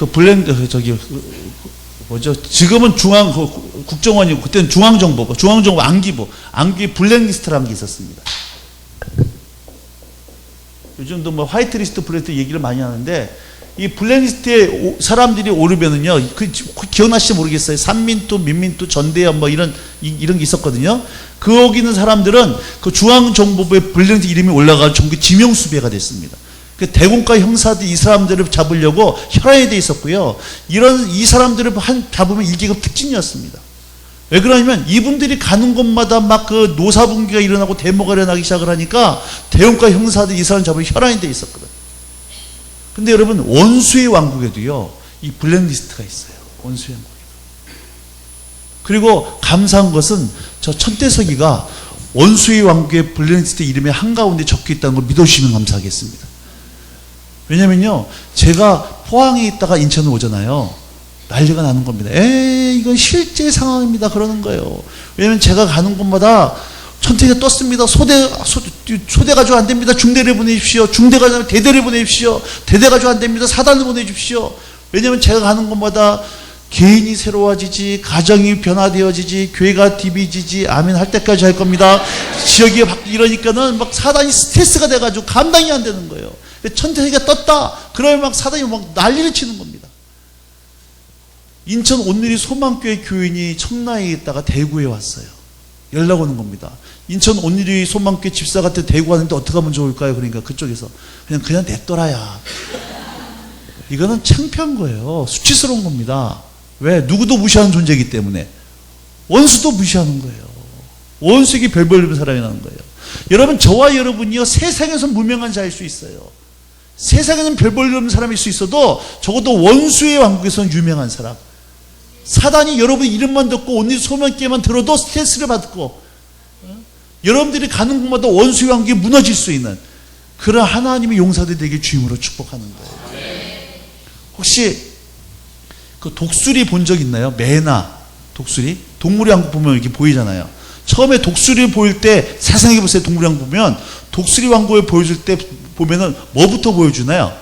지금은 국정원이고 그때는 중앙정보부 안기부 블랙리스트라는 게 있었습니다. 요즘도 뭐 화이트리스트, 블랙리스트 얘기를 많이 하는데 이 블랙리스트에 사람들이 오르면은요, 기억나실지 모르겠어요. 삼민투, 민민투, 전대현 뭐 이런 게 있었거든요. 거기 있는 사람들은 그 중앙정보부의 블랙리스트 이름이 올라가 전국 지명수배가 됐습니다. 그 대공과 형사들이 이 사람들을 잡으려고 혈안이 돼 있었고요. 이 사람들을 잡으면 1계급 특징이었습니다. 왜 그러냐면 이분들이 가는 곳마다 막 그 노사분기가 일어나고 데모가 일어나기 시작을 하니까 대공과 형사들이 이 사람 잡으면 혈안이 돼 있었거든. 근데 여러분, 원수의 왕국에도요, 이 블랙리스트가 있어요. 원수의 왕국. 그리고 감사한 것은 저 천대석이가 원수의 왕국의 블랙리스트 이름에 한가운데 적혀 있다는 걸 믿어주시면 감사하겠습니다. 왜냐면요, 제가 포항에 있다가 인천에 오잖아요. 난리가 나는 겁니다. 이건 실제 상황입니다. 그러는 거예요. 왜냐면 제가 가는 곳마다 천태기가 떴습니다. 소대 가지고 안 됩니다. 중대를 보내십시오. 중대 가지고 대대를 보내십시오. 대대 가지고 안 됩니다. 사단을 보내십시오. 왜냐면 제가 가는 곳마다 개인이 새로워지지, 가정이 변화되어지지, 교회가 디비지지, 아멘 할 때까지 할 겁니다. 지역이 바뀌고 이러니까는 막 사단이 스트레스가 돼가지고 감당이 안 되는 거예요. 천태기가 떴다. 그러면 막 사단이 막 난리를 치는 겁니다. 인천 온누리 소망교회 교인이 청라에 있다가 대구에 왔어요. 연락 오는 겁니다. 인천 온누리 소망교회 집사한테 대구 왔는데 어떻게 하면 좋을까요? 그러니까 그쪽에서 그냥 냅둬라야. 이거는 창피한 거예요. 수치스러운 겁니다. 왜? 누구도 무시하는 존재이기 때문에. 원수도 무시하는 거예요. 원수에게 별벌 사랑이라는 거예요. 여러분, 저와 여러분이요, 세상에서 무명한 자일 수 있어요. 세상에는 별벌 없는 사람일 수 있어도 적어도 원수의 왕국에서는 유명한 사람. 사단이 여러분 이름만 듣고 온누리 소망교회만 들어도 스트레스를 받고, 여러분들이 가는 곳마다 원수의 왕국이 무너질 수 있는 그런 하나님의 용사들이 되길 주임으로 축복하는 거예요. 혹시 그 독수리 본 적 있나요? 매나 독수리? 동물의 왕국 보면 이렇게 보이잖아요. 처음에 독수리를 보일 때 세상에 보세요. 동물의 왕국 보면 독수리 왕국을 보여줄 때 보면은 뭐부터 보여주나요?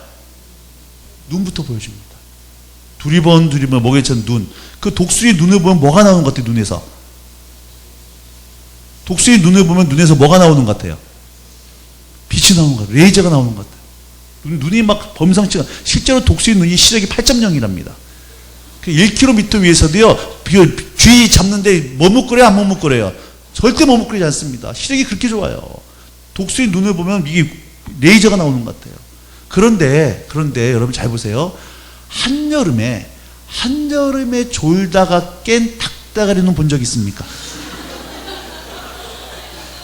눈부터 보여줍니다. 두리번 목에 찬 눈. 그 독수리 눈을 보면 뭐가 나오는 것 같아요? 눈에서. 독수리 눈을 보면 눈에서 뭐가 나오는 것 같아요? 빛이 나오는 것 같아요. 레이저가 나오는 것 같아요. 눈이 막 범상치가, 실제로 독수리 눈이 시력이 8.0이랍니다. 1km 위에서도요, 쥐 잡는데 머뭇거려요? 안 머뭇거려요? 절대 머뭇거리지 않습니다. 시력이 그렇게 좋아요. 독수리 눈을 보면 이게 레이저가 나오는 것 같아요. 그런데 여러분 잘 보세요. 한여름에 졸다가 깬 닭다가리는 본 적 있습니까?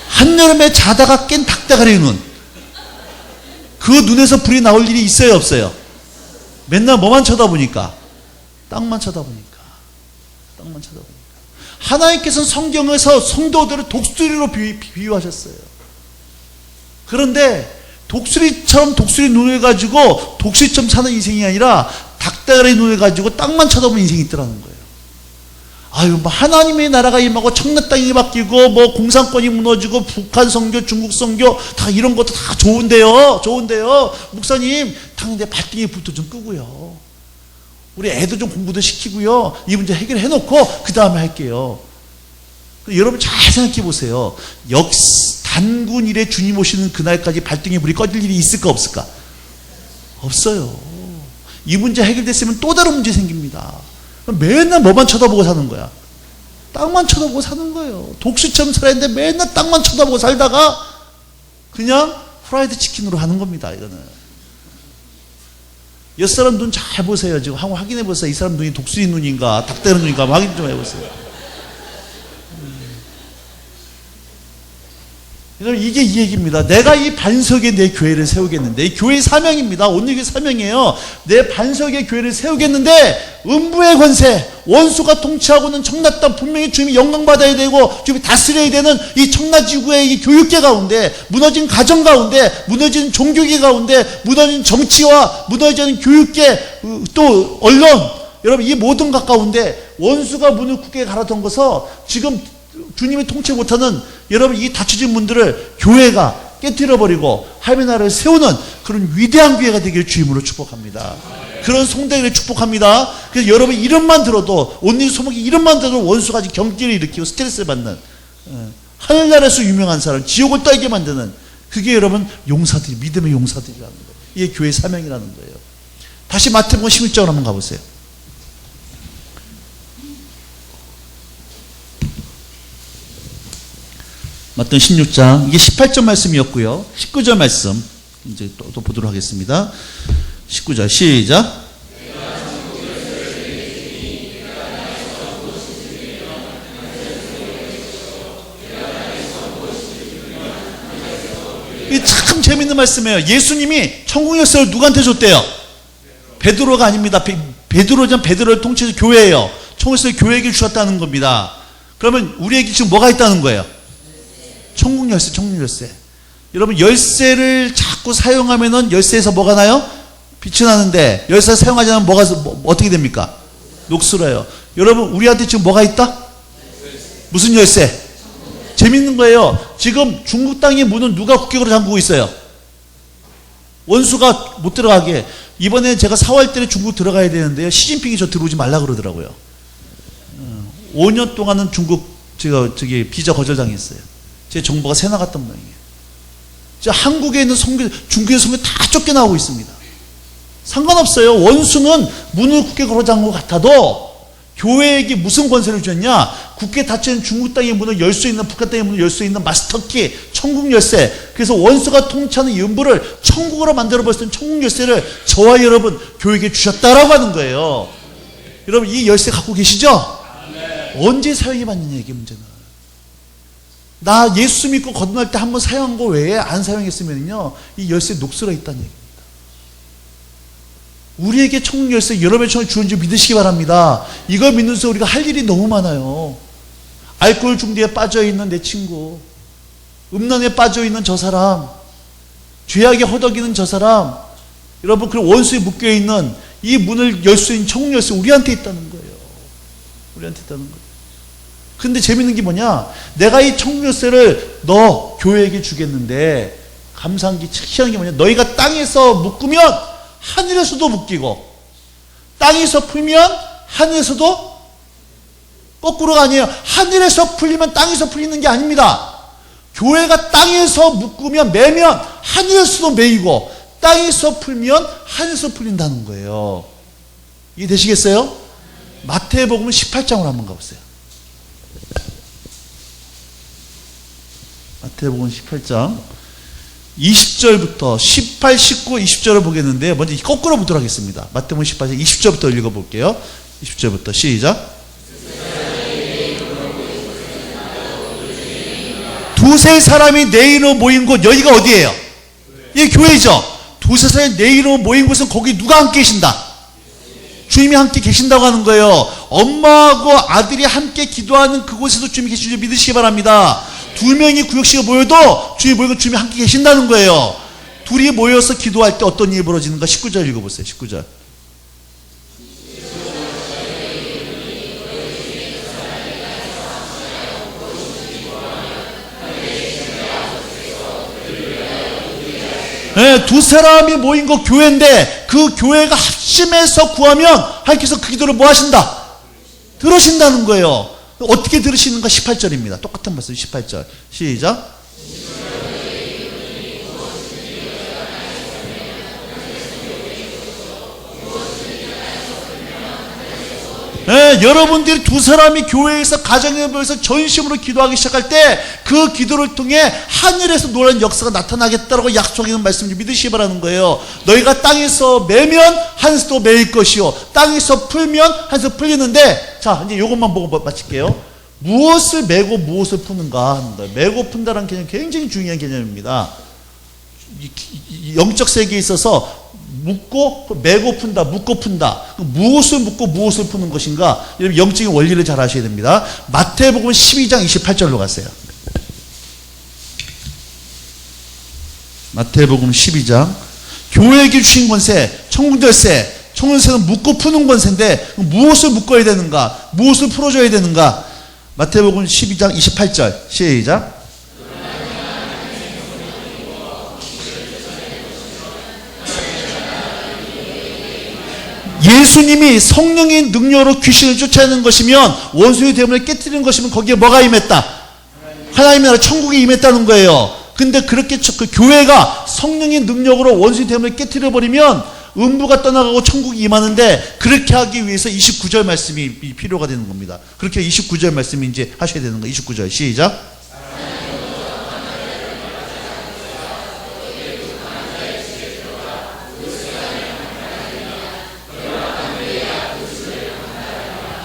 한여름에 자다가 깬 닭다가리 눈. 그 눈에서 불이 나올 일이 있어요, 없어요? 맨날 뭐만 쳐다보니까? 땅만 쳐다보니까. 땅만 쳐다보니까. 하나님께서는 성경에서 성도들을 독수리로 비유하셨어요. 그런데 독수리처럼 독수리 눈을 가지고 독수리처럼 사는 인생이 아니라 닭다리 눈을 가지고 땅만 쳐다보는 인생이 있더라는 거예요. 아유, 뭐 하나님의 나라가 임하고 청라 땅이 바뀌고 뭐 공산권이 무너지고 북한 선교, 중국 선교 다 이런 것도 다 좋은데요. 목사님, 당연히 발등에 불도 좀 끄고요. 우리 애도 좀 공부도 시키고요. 이 문제 해결해 놓고 그 다음에 할게요. 여러분 잘 생각해 보세요. 단군 일에 주님 오시는 그날까지 발등에 불이 꺼질 일이 있을까 없을까? 없어요. 이 문제 해결됐으면 또 다른 문제 생깁니다. 맨날 뭐만 쳐다보고 사는 거야? 땅만 쳐다보고 사는 거예요. 독수리처럼 살아야 되는데 맨날 땅만 쳐다보고 살다가 그냥 프라이드 치킨으로 하는 겁니다. 이거는. 옆 사람 눈 잘 보세요. 지금 한번 확인해 보세요. 이 사람 눈이 독수리 눈인가 닭다리 눈인가 확인 좀 해보세요. 여러분, 이게 이 얘기입니다. 내가 이 반석에 내 교회를 세우겠는데, 이 교회의 사명입니다. 오늘 이게 사명이에요. 내 반석에 교회를 세우겠는데 음부의 권세, 원수가 통치하고는 청라 땅, 분명히 주님이 영광받아야 되고 주님이 다스려야 되는 이 청라지구의 이 교육계 가운데, 무너진 가정 가운데, 무너진 종교계 가운데, 무너진 정치와 무너진 교육계, 또 언론, 여러분 이 모든 것 가운데 원수가 문을 굳게 갈아던거서 지금 주님이 통치 못하는 여러분 이 닫혀진 문들을 교회가 깨뜨려버리고 하나님의 나라를 세우는 그런 위대한 교회가 되기를 주임으로 축복합니다. 그런 성대를 축복합니다. 그래서 여러분 이름만 들어도, 온리 소목이 이름만 들어도 원수가 경기를 일으키고 스트레스를 받는, 하늘나라에서 유명한 사람, 지옥을 떨게 만드는, 그게 여러분 용사들이, 믿음의 용사들이라는 거예요. 이게 교회의 사명이라는 거예요. 다시 마태복음 16장으로 한번 가보세요. 마태복음 16장, 이게 18절 말씀이었고요. 19절 말씀 이제 또 보도록 하겠습니다. 19절 시작. 이 참 재밌는 말씀이에요. 예수님이 천국 열쇠를 누구한테 줬대요? 베드로가 아닙니다. 베드로를 통치해서 교회예요. 천국 열쇠를 교회에게 주셨다는 겁니다. 그러면 우리에게 지금 뭐가 있다는 거예요? 천국 열쇠, 천국 열쇠. 여러분 열쇠를 자꾸 사용하면은 열쇠에서 뭐가 나요? 빛이 나는데 열쇠를 사용하지 않으면 어떻게 됩니까? 녹슬어요. 여러분 우리한테 지금 뭐가 있다? 무슨 열쇠? 재밌는 거예요. 지금 중국 땅의 문은 누가 국격으로 잠그고 있어요? 원수가 못 들어가게. 이번에 제가 4월 달에 중국 들어가야 되는데요. 시진핑이 저 들어오지 말라 그러더라고요. 5년 동안은 중국 비자 거절당했어요. 제 정보가 새 나갔던 모양이에요. 한국에 있는 중국의 성교 다 쫓겨나오고 있습니다. 상관없어요. 원수는 문을 굳게 걸어잠근 것 같아도 교회에게 무슨 권세를 주었냐? 굳게 닫혀있는 중국 땅의 문을 열 수 있는, 북한 땅의 문을 열 수 있는 마스터키, 천국 열쇠. 그래서 원수가 통치하는 이 음부를 천국으로 만들어볼 수 있는 천국 열쇠를 저와 여러분 교회에게 주셨다라고 하는 거예요. 여러분 이 열쇠 갖고 계시죠? 언제 사용해 봤느냐 이게 문제는. 나 예수 믿고 거듭날 때 한번 사용한 거 외에 안 사용했으면요 이 열쇠 녹슬어 있다는 얘기입니다. 우리에게 천국 열쇠, 여러분의 천국 주는 줄 믿으시기 바랍니다. 이걸 믿으면서 우리가 할 일이 너무 많아요. 알코올 중독에 빠져있는 내 친구, 음란에 빠져있는 저 사람, 죄악에 허덕이는 저 사람, 여러분 그 원수에 묶여있는 이 문을 열 수 있는 천국 열쇠 우리한테 있다는 거예요. 우리한테 있다는 거예요. 근데 재밌는 게 뭐냐? 내가 이 천국 열쇠를 너 교회에게 주겠는데 감사한 게 희한한 게 뭐냐? 너희가 땅에서 묶으면 하늘에서도 묶이고 땅에서 풀면 하늘에서도 거꾸로가 아니에요. 하늘에서 풀리면 땅에서 풀리는 게 아닙니다. 교회가 땅에서 묶으면 매면 하늘에서도 매이고 땅에서 풀면 하늘에서 풀린다는 거예요. 이해 되시겠어요? 마태복음 18장으로 한번 가보세요. 마태복음 18장 20절부터 18, 19, 20절을 보겠는데 먼저 거꾸로 보도록 하겠습니다. 마태복음 18장 20절부터 읽어볼게요. 20절부터 시작. 두세 사람이 내 이름으로 모인 곳, 여기가 어디예요? 이 교회죠. 두세 사람이 내 이름으로 모인 곳은 거기 누가 함께 계신다? 주님이 함께 계신다고 하는 거예요. 엄마하고 아들이 함께 기도하는 그곳에도 주님이 계신 줄 믿으시기 바랍니다. 두 명이 구역식에 모여도 주님이 모이고 주님이 함께 계신다는 거예요. 둘이 모여서 기도할 때 어떤 일이 벌어지는가? 19절 읽어보세요. 19절. 네, 두 사람이 모인 거 교회인데 그 교회가 합심해서 구하면 하나님께서 그 기도를 뭐 하신다? 들으신다는 거예요. 어떻게 들으시는가? 18절입니다. 똑같은 말씀 18절 시작. 네, 여러분들이 두 사람이 교회에서 가정에 모여서 전심으로 기도하기 시작할 때 그 기도를 통해 하늘에서 놀라운 역사가 나타나겠다라고 약속하는 말씀을 믿으시기 바라는 거예요. 너희가 땅에서 매면 하늘에서도 매일 것이요 땅에서 풀면 하늘에서 풀리는데, 자 이제 이것만 보고 마칠게요. 무엇을 매고 무엇을 푸는가 하는 거예요. 매고 푼다는 개념 굉장히 중요한 개념입니다. 영적 세계에 있어서 묻고 매고 푼다, 묻고 푼다. 무엇을 묻고 무엇을 푸는 것인가? 여러분 영적인 원리를 잘 아셔야 됩니다. 마태복음 12장 28절로 가세요. 마태복음 12장. 교회에게 주신 권세, 청궁절세. 청궁절세는 묻고 푸는 권세인데 무엇을 묶어야 되는가? 무엇을 풀어줘야 되는가? 마태복음 12장 28절 시작. 예수님이 성령의 능력으로 귀신을 쫓아내는 것이면, 원수의 대문을 깨뜨리는 것이면 거기에 뭐가 임했다? 하나님의 나라 천국이 임했다는 거예요. 근데 그렇게 그 교회가 성령의 능력으로 원수의 대문을 깨뜨려 버리면 음부가 떠나가고 천국이 임하는데, 그렇게 하기 위해서 29절 말씀이 필요가 되는 겁니다. 그렇게 29절 말씀이 이제 하셔야 되는 거예요. 29절 시작.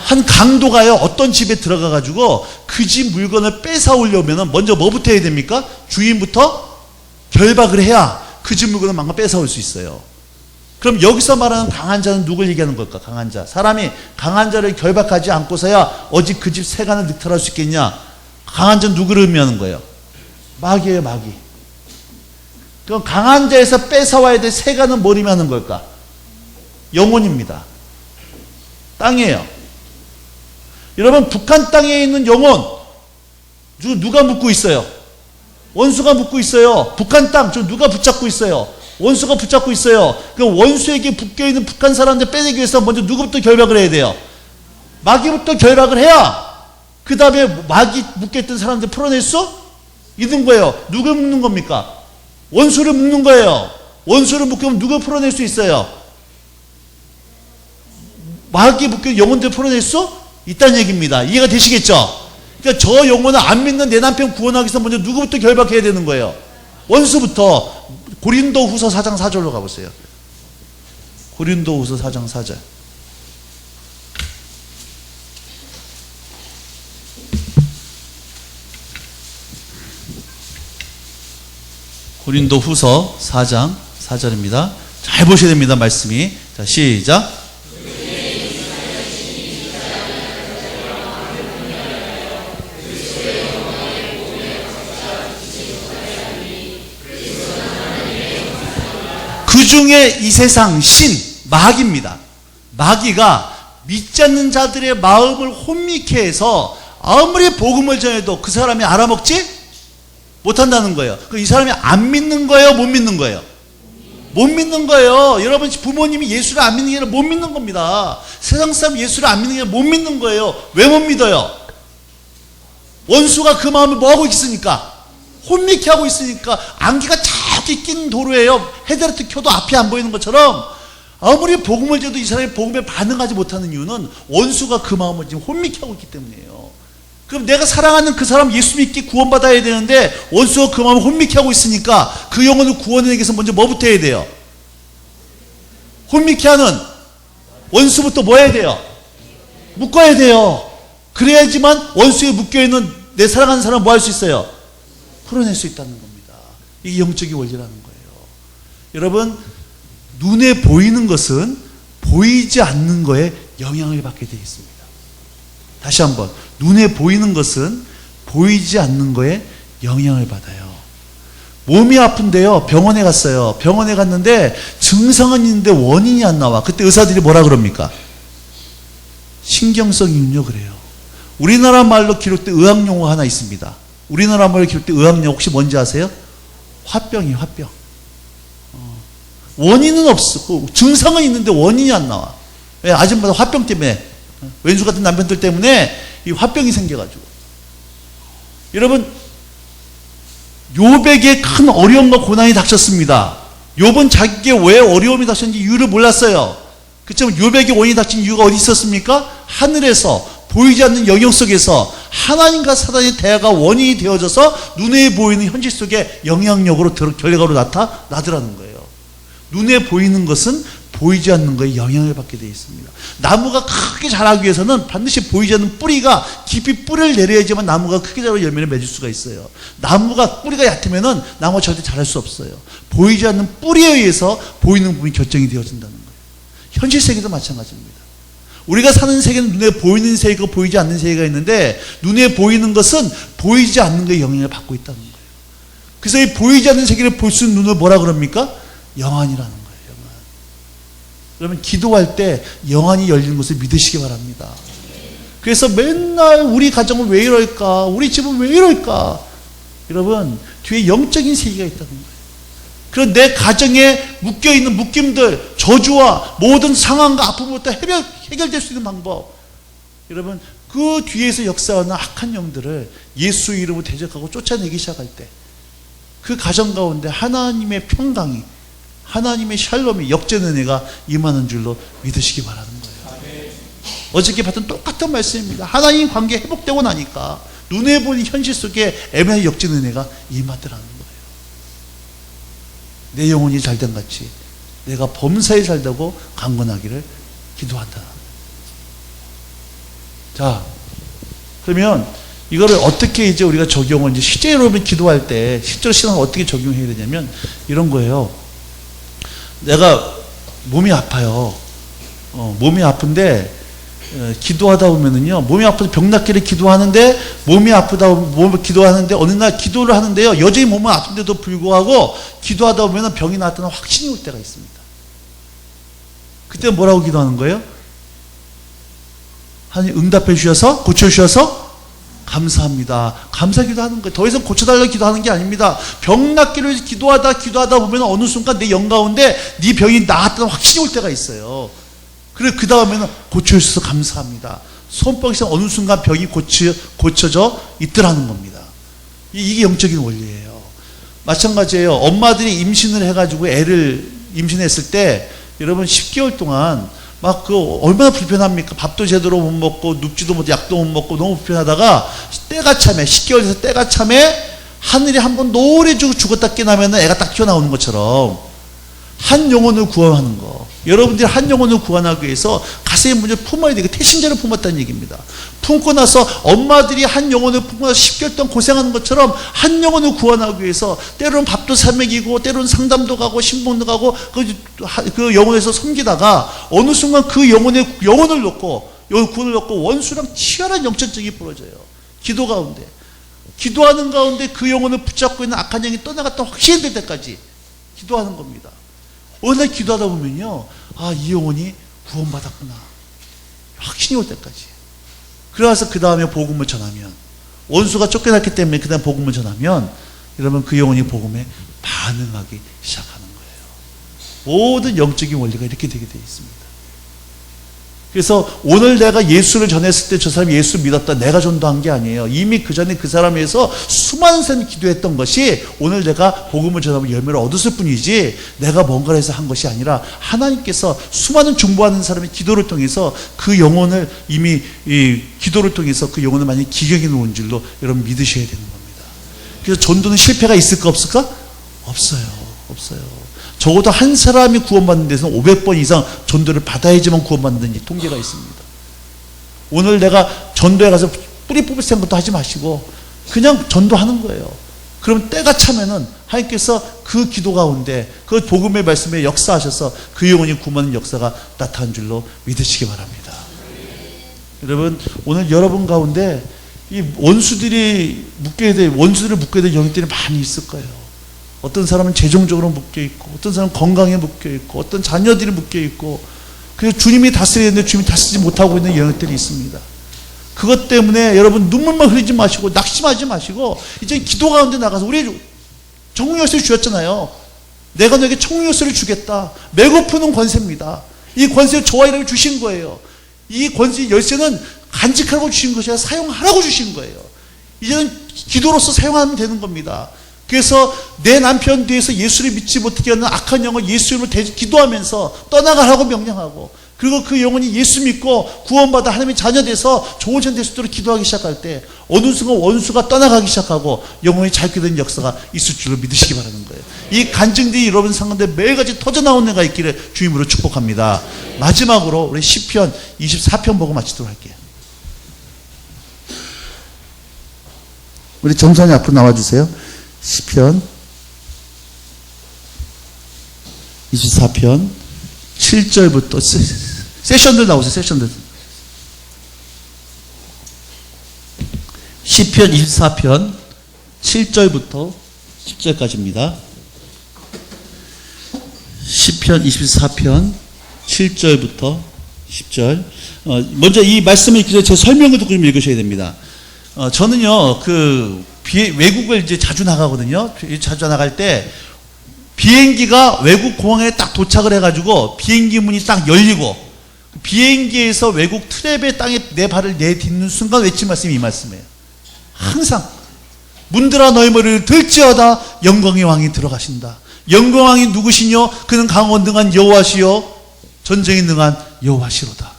한 강도가요, 어떤 집에 들어가 가지고 그 집 물건을 뺏어오려면 먼저 뭐부터 해야 됩니까? 주인부터 결박을 해야 그 집 물건을 망가 뺏어올 수 있어요. 그럼 여기서 말하는 강한 자는 누굴 얘기하는 걸까? 강한 자. 사람이 강한 자를 결박하지 않고서야 어찌 그 집 세간을 늑탈할 수 있겠냐? 강한 자는 누구를 의미하는 거예요? 마귀예요, 마귀. 그럼 강한 자에서 뺏어와야 될 세간은 뭘 의미하는 걸까? 영혼입니다. 땅이에요. 여러분, 북한 땅에 있는 영혼 누가 묶고 있어요? 원수가 묶고 있어요. 북한 땅 누가 붙잡고 있어요? 원수가 붙잡고 있어요. 그 원수에게 묶여있는 북한 사람들 빼내기 위해서 먼저 누구부터 결박을 해야 돼요? 마귀부터 결박을 해야 그 다음에 마귀 묶여있던 사람들 풀어낼 수 있는 거예요. 누굴 묶는 겁니까? 원수를 묶는 거예요. 원수를 묶으면 누굴 풀어낼 수 있어요? 마귀 묶여있는 영혼들 풀어낼 수 있다는 얘기입니다. 이해가 되시겠죠? 그러니까 저 영혼을 안 믿는 내 남편 구원하기 위해서 먼저 누구부터 결박해야 되는 거예요? 원수부터. 고린도후서 4장 4절로 가보세요. 고린도후서 4장 4절. 고린도후서 4장 4절입니다. 잘 보셔야 됩니다. 말씀이. 자, 시작. 그 중에 이 세상 신, 마귀입니다. 마귀가 믿지 않는 자들의 마음을 혼미케 해서 아무리 복음을 전해도 그 사람이 알아먹지 못한다는 거예요. 이 사람이 안 믿는 거예요? 못 믿는 거예요? 못 믿는 거예요. 여러분, 부모님이 예수를 안 믿는 게 아니라 못 믿는 겁니다. 세상 사람 예수를 안 믿는 게 아니라 못 믿는 거예요. 왜 못 믿어요? 원수가 그 마음을 뭐하고 있으니까? 혼미케 하고 있으니까. 안개가 자꾸 낀 도로예요. 헤드라이트 켜도 앞이 안 보이는 것처럼 아무리 복음을 줘도 이 사람이 복음에 반응하지 못하는 이유는 원수가 그 마음을 지금 혼미케 하고 있기 때문이에요. 그럼 내가 사랑하는 그 사람 예수 믿게 구원받아야 되는데 원수가 그 마음을 혼미케 하고 있으니까 그 영혼을 구원하기 위해서 먼저 뭐부터 해야 돼요? 혼미케 하는 원수부터 뭐 해야 돼요? 묶어야 돼요. 그래야지만 원수에 묶여있는 내 사랑하는 사람 뭐 할 수 있어요? 풀어낼 수 있다는 겁니다. 이게 영적인 원리라는 거예요. 여러분, 눈에 보이는 것은 보이지 않는 거에 영향을 받게 되어 있습니다. 다시 한번, 눈에 보이는 것은 보이지 않는 거에 영향을 받아요. 몸이 아픈데요, 병원에 갔어요. 병원에 갔는데 증상은 있는데 원인이 안 나와. 그때 의사들이 뭐라 그럽니까? 신경성 임뇨 그래요. 우리나라 말로 기록된 의학용어 하나 있습니다. 우리나라 말로 기록된 의학용어 혹시 뭔지 아세요? 화병이에요, 화병. 원인은 없어. 증상은 있는데 원인이 안 나와. 왜? 아줌마도 화병 때문에, 왼수 같은 남편들 때문에 이 화병이 생겨가지고. 여러분, 욥에게 큰 어려움과 고난이 닥쳤습니다. 욥은 자기에게 왜 어려움이 닥쳤는지 이유를 몰랐어요. 그렇지만 욥에게 원인이 닥친 이유가 어디 있었습니까? 하늘에서 보이지 않는 영역 속에서 하나님과 사단의 대화가 원인이 되어져서 눈에 보이는 현실 속에 영향력으로 결과로 나타나더라는 거예요. 눈에 보이는 것은 보이지 않는 거에 영향을 받게 되어 있습니다. 나무가 크게 자라기 위해서는 반드시 보이지 않는 뿌리가 깊이 뿌리를 내려야지만 나무가 크게 자라 열매를 맺을 수가 있어요. 나무가 뿌리가 얕으면은 나무가 절대 자랄 수 없어요. 보이지 않는 뿌리에 의해서 보이는 부분이 결정이 되어진다는 거예요. 현실 세계도 마찬가지입니다. 우리가 사는 세계는 눈에 보이는 세계가 보이지 않는 세계가 있는데, 눈에 보이는 것은 보이지 않는 거에 영향을 받고 있다는 거예요. 그래서 이 보이지 않는 세계를 볼 수 있는 눈을 뭐라 그럽니까? 영안이라는 거예요. 영안. 여러분, 기도할 때 영안이 열리는 것을 믿으시기 바랍니다. 그래서 맨날 우리 가정은 왜 이럴까? 우리 집은 왜 이럴까? 여러분, 뒤에 영적인 세계가 있다는 거예요. 그런 내 가정에 묶여있는 묶임들, 저주와 모든 상황과 아픔부터 해결될 수 있는 방법. 여러분, 그 뒤에서 역사하는 악한 영들을 예수 이름으로 대적하고 쫓아내기 시작할 때, 그 가정 가운데 하나님의 평강이, 하나님의 샬롬이, 역전 은혜가 임하는 줄로 믿으시기 바라는 거예요. 어저께 봤던 똑같은 말씀입니다. 하나님 관계 회복되고 나니까 눈에 보이는 현실 속에 애매한 역전 은혜가 임하더라는 거예요. 내 영혼이 잘된 같이 내가 범사에 잘되고 강건하기를 기도한다. 자, 그러면 이거를 어떻게 이제 우리가 적용을, 이제 실제로 여러분 기도할 때 실제로 신앙을 어떻게 적용해야 되냐면 이런 거예요. 내가 몸이 아파요. 몸이 아픈데 기도하다 보면은요, 몸이 아파서 병 낫기를 기도하는데, 몸이 아프다 몸을 기도하는데 어느 날 기도를 하는데요, 여전히 몸은 아픈데도 불구하고 기도하다 보면은 병이 나았다는 확신이 올 때가 있습니다. 그때 뭐라고 기도하는 거예요? 하나님 응답해 주셔서, 고쳐 주셔서 감사합니다. 감사 기도하는 거예요. 더 이상 고쳐달라고 기도하는 게 아닙니다. 병 낫기를 위해서 기도하다 보면 어느 순간 내 영 가운데 네 병이 나았다는 확신이 올 때가 있어요. 그래, 그 다음에는 고쳐주셔서 감사합니다. 손뻑에서 어느 순간 병이 고쳐져 있더라는 겁니다. 이게 영적인 원리예요. 마찬가지예요. 엄마들이 임신을 해가지고 애를 임신했을 때, 여러분 10개월 동안 막 얼마나 불편합니까? 밥도 제대로 못 먹고, 눕지도 못하고, 약도 못 먹고, 너무 불편하다가, 때가 참에, 10개월에서 때가 참에, 하늘이 한번 노래주고 죽었다 깨나면 애가 딱 튀어나오는 것처럼, 한 영혼을 구원하는 거. 여러분들이 한 영혼을 구원하기 위해서 가슴에 문제를 품어야 되고, 태신자를 품었다는 얘기입니다. 품고 나서 엄마들이 한 영혼을 품고 나서 10개월 동안 고생하는 것처럼 한 영혼을 구원하기 위해서 때로는 밥도 사 먹이고, 때로는 상담도 가고, 신봉도 가고, 그 영혼에서 섬기다가 어느 순간 그 영혼을 놓고, 구원을 놓고 원수랑 치열한 영적증이 벌어져요. 기도 가운데. 기도하는 가운데 그 영혼을 붙잡고 있는 악한 영이 떠나갔다 확신이 될 때까지 기도하는 겁니다. 어느 날 기도하다 보면요, 아, 이 영혼이 구원받았구나. 확신이 올 때까지. 그래서 그 다음에 복음을 전하면, 원수가 쫓겨났기 때문에 그 다음 복음을 전하면, 여러분 그 영혼이 복음에 반응하기 시작하는 거예요. 모든 영적인 원리가 이렇게 되게 되어 있습니다. 그래서 오늘 내가 예수를 전했을 때 저 사람이 예수 믿었다, 내가 전도한 게 아니에요. 이미 그 전에 그 사람에 의해서 수많은 사람이 기도했던 것이 오늘 내가 복음을 전하면 열매를 얻었을 뿐이지, 내가 뭔가를 해서 한 것이 아니라 하나님께서 수많은 중보하는 사람의 기도를 통해서 그 영혼을 이미 이 기도를 통해서 그 영혼을 많이 기경해 놓은 줄로 여러분 믿으셔야 되는 겁니다. 그래서 전도는 실패가 있을까 없을까? 없어요. 적어도 한 사람이 구원받는 데서는 500번 이상 전도를 받아야지만 구원받는 통계가 있습니다. 오늘 내가 전도에 가서 뿌리 뽑을 생각도 하지 마시고 그냥 전도하는 거예요. 그럼 때가 차면은 하나님께서 그 기도 가운데 그 복음의 말씀에 역사하셔서 그 영혼이 구원하는 역사가 나타난 줄로 믿으시기 바랍니다. 여러분, 오늘 여러분 가운데 이 원수들을 묶여야 될 영혼들이 많이 있을 거예요. 어떤 사람은 재정적으로 묶여있고, 어떤 사람은 건강에 묶여있고, 어떤 자녀들이 묶여있고, 그래서 주님이 다스려야 되는데 주님이 다스리지 못하고 있는 영역들이 있습니다. 그것 때문에 여러분 눈물만 흘리지 마시고 낙심하지 마시고 이제 기도 가운데 나가서 우리 천국 열쇠를 주셨잖아요. 내가 너에게 천국 열쇠를 주겠다. 메고 푸는 권세입니다. 이 권세를 저와 여러분이 주신 거예요. 이 권세 열쇠는 간직하라고 주신 것이 아니라 사용하라고 주신 거예요. 이제는 기도로서 사용하면 되는 겁니다. 그래서 내 남편 뒤에서 예수를 믿지 못하게 하는 악한 영혼 예수 이름으로 기도하면서 떠나가라고 명령하고, 그리고 그 영혼이 예수 믿고 구원받아 하나님의 자녀 돼서 좋은 자녀 될 수 있도록 기도하기 시작할 때 어느 순간 원수가 떠나가기 시작하고 영혼이 자유케 되는 역사가 있을 줄로 믿으시기 바라는 거예요. 이 간증들이 여러분 상가운데 매일같이 터져나오는 애가 있기를 주님으로 축복합니다. 마지막으로 우리 시편 24편 보고 마치도록 할게요. 우리 정선이 앞으로 나와주세요. 시편 24편 7절부터 세션들 나오세요. 세션들. 시편 24편 7절부터 10절까지입니다. 시편 24편 7절부터 10절. 먼저 이 말씀을 읽기 전에 제 설명을 듣고 좀 읽으셔야 됩니다. 저는요, 외국을 이제 자주 나가거든요. 자주 나갈 때 비행기가 외국 공항에 딱 도착을 해가지고 비행기 문이 딱 열리고 비행기에서 외국 트랩의 땅에 내 발을 내딛는 순간 외친 말씀이 이 말씀이에요. 항상 문들아 너희 머리를 들지어다 영광의 왕이 들어가신다. 영광의 왕이 누구시뇨? 그는 강원등한 여호와시요 전쟁에 능한 여호와시로다.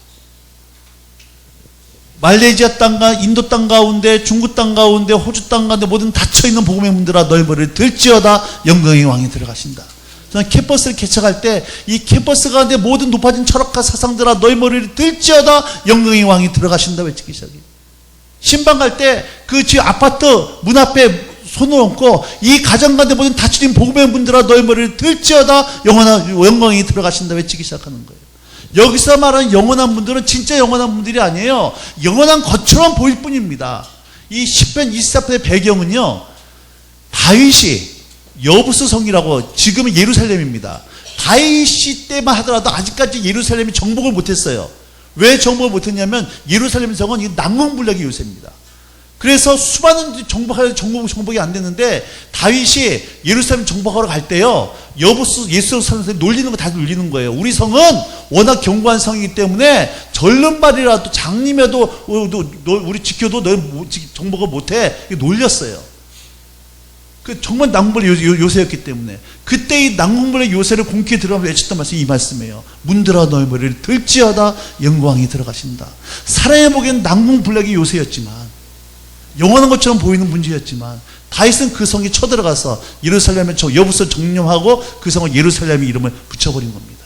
말레이시아 땅과 인도 땅 가운데, 중국 땅 가운데, 호주 땅 가운데 모든 닫혀있는 복음의 문들아 너희 머리를 들지어다 영광의 왕이 들어가신다. 저는 캠퍼스를 개척할 때 이 캠퍼스 가운데 모든 높아진 철학과 사상들아 너희 머리를 들지어다 영광의 왕이 들어가신다 외치기 시작해요. 신방 갈 때 그 집 아파트 문 앞에 손을 얹고 이 가정 가운데 모든 닫혀진 복음의 문들아 너희 머리를 들지어다 영광이 들어가신다 외치기 시작하는 거예요. 여기서 말하는 영원한 분들은 진짜 영원한 분들이 아니에요. 영원한 것처럼 보일 뿐입니다. 이 시편 24편의 배경은요, 다윗이 여부스 성이라고, 지금은 예루살렘입니다. 다윗이 때만 하더라도 아직까지 예루살렘이 정복을 못했어요. 왜 정복을 못했냐면 예루살렘 성은 이 난공불락의 요새입니다. 그래서 수많은 정복이 안 됐는데 다윗이 예루살렘 정복하러 갈 때요, 여부스 예수 사람들이 놀리는 거 다 놀리는 거예요. 우리 성은 워낙 견고한 성이기 때문에 절름발이라도 장님에도 우리 지켜도 너희 정복을 못해. 놀렸어요. 그 정말 난공불의 요새였기 때문에 그때 이 난공불의 요새를 공기에 들어가면서 외쳤던 말씀이 이 말씀이에요. 문들아 너희 머리를 들지어다 영광이 들어가신다. 사람의 보기엔 난공불락의 요새였지만, 영원한 것처럼 보이는 문제였지만 다윗은 그 성에 쳐들어가서 예루살렘에 여부서 정령하고 그 성을 예루살렘의 이름을 붙여버린 겁니다.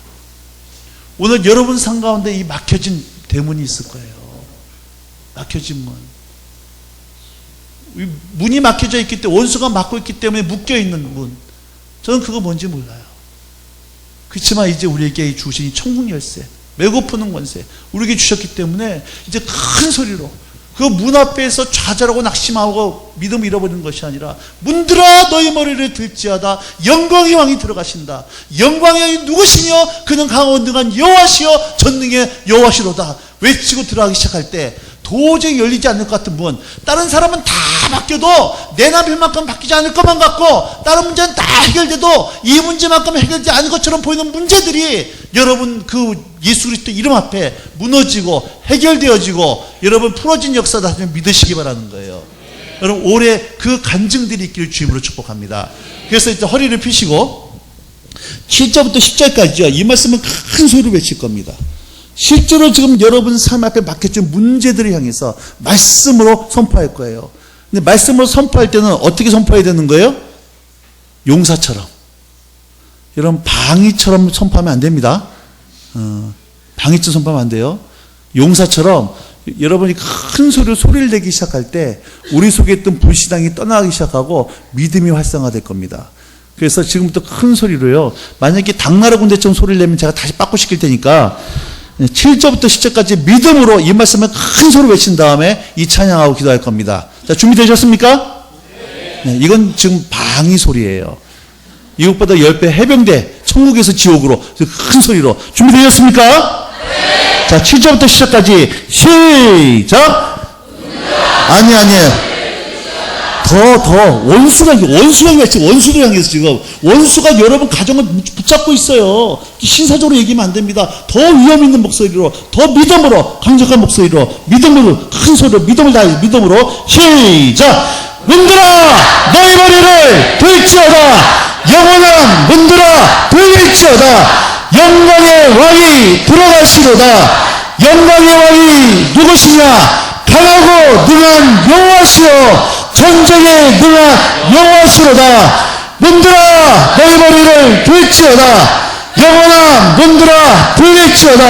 오늘 여러분 상 가운데 이 막혀진 대문이 있을 거예요. 막혀진 문. 문이 막혀져 있기 때문에, 원수가 막고 있기 때문에 묶여있는 문. 저는 그거 뭔지 몰라요. 그렇지만 이제 우리에게 주신 이 천국 열쇠, 메고 푸는 권세 우리에게 주셨기 때문에 이제 큰 소리로 그 문 앞에서 좌절하고 낙심하고 믿음을 잃어버리는 것이 아니라 문들아 너희 머리를 들지어다 영광의 왕이 들어가신다. 영광의 왕이 누구시며 그는 강원등한 여호와시여 전능의 여호와시로다 외치고 들어가기 시작할 때 도저히 열리지 않을 것 같은 문, 다른 사람은 다 바뀌어도 내 남편만큼 바뀌지 않을 것만 같고 다른 문제는 다 해결돼도 이 문제만큼 해결되지 않을 것처럼 보이는 문제들이 여러분 그 예수 그리스도 이름 앞에 무너지고 해결되어지고 여러분 풀어진 역사다 믿으시기 바라는 거예요. 여러분 올해 그 간증들이 있기를 주님으로 축복합니다. 그래서 이제 허리를 펴시고 7절부터 10절까지요. 이 말씀은 큰 소리로 외칠 겁니다. 실제로 지금 여러분 삶 앞에 막혀진 문제들을 향해서 말씀으로 선포할 거예요. 근데 말씀으로 선포할 때는 어떻게 선포해야 되는 거예요? 용사처럼. 여러분 방위처럼 선포하면 안 됩니다. 방위처럼 선포하면 안 돼요. 용사처럼 여러분이 큰 소리를 내기 시작할 때 우리 속에 있던 불신앙이 떠나기 시작하고 믿음이 활성화될 겁니다. 그래서 지금부터 큰 소리로요. 만약에 당나라 군대처럼 소리를 내면 제가 다시 바꾸시킬 테니까 7절부터 10절까지 믿음으로 이 말씀을 큰 소리로 외친 다음에 이 찬양하고 기도할 겁니다. 자, 준비되셨습니까? 네, 이건 지금 방위 소리예요. 이것보다 10배 해병대, 천국에서 지옥으로 큰 소리로. 준비되셨습니까? 네. 자, 7절부터 10절까지 시작! 아니에요. 원수를 향해서 지금 원수가 여러분 가정을 붙잡고 있어요. 신사적으로 얘기하면 안 됩니다. 더 위험 있는 목소리로, 더 믿음으로, 강력한 목소리로, 믿음으로, 큰 소리로, 믿음을 다해 믿음으로 시작! 문들아 너희 머리를 들지어다. 영원한 문들아 들릴지어다. 영광의 왕이 들어가시로다. 영광의 왕이 누구시냐? 강하고 능한 여호와시여 전쟁에 능한 여호와시로다. 문들아 너희 머리를 들지어다. 영원한 문들아 들릴지어다.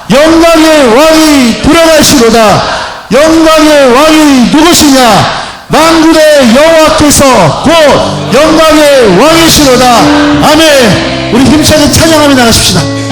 영광의 왕이 들어가시로다. 영광의 왕이 누구시냐? 만군의 여호와께서 곧 영광의 왕이시로다. 아멘. 우리 힘차게 찬양하며 나가십시다.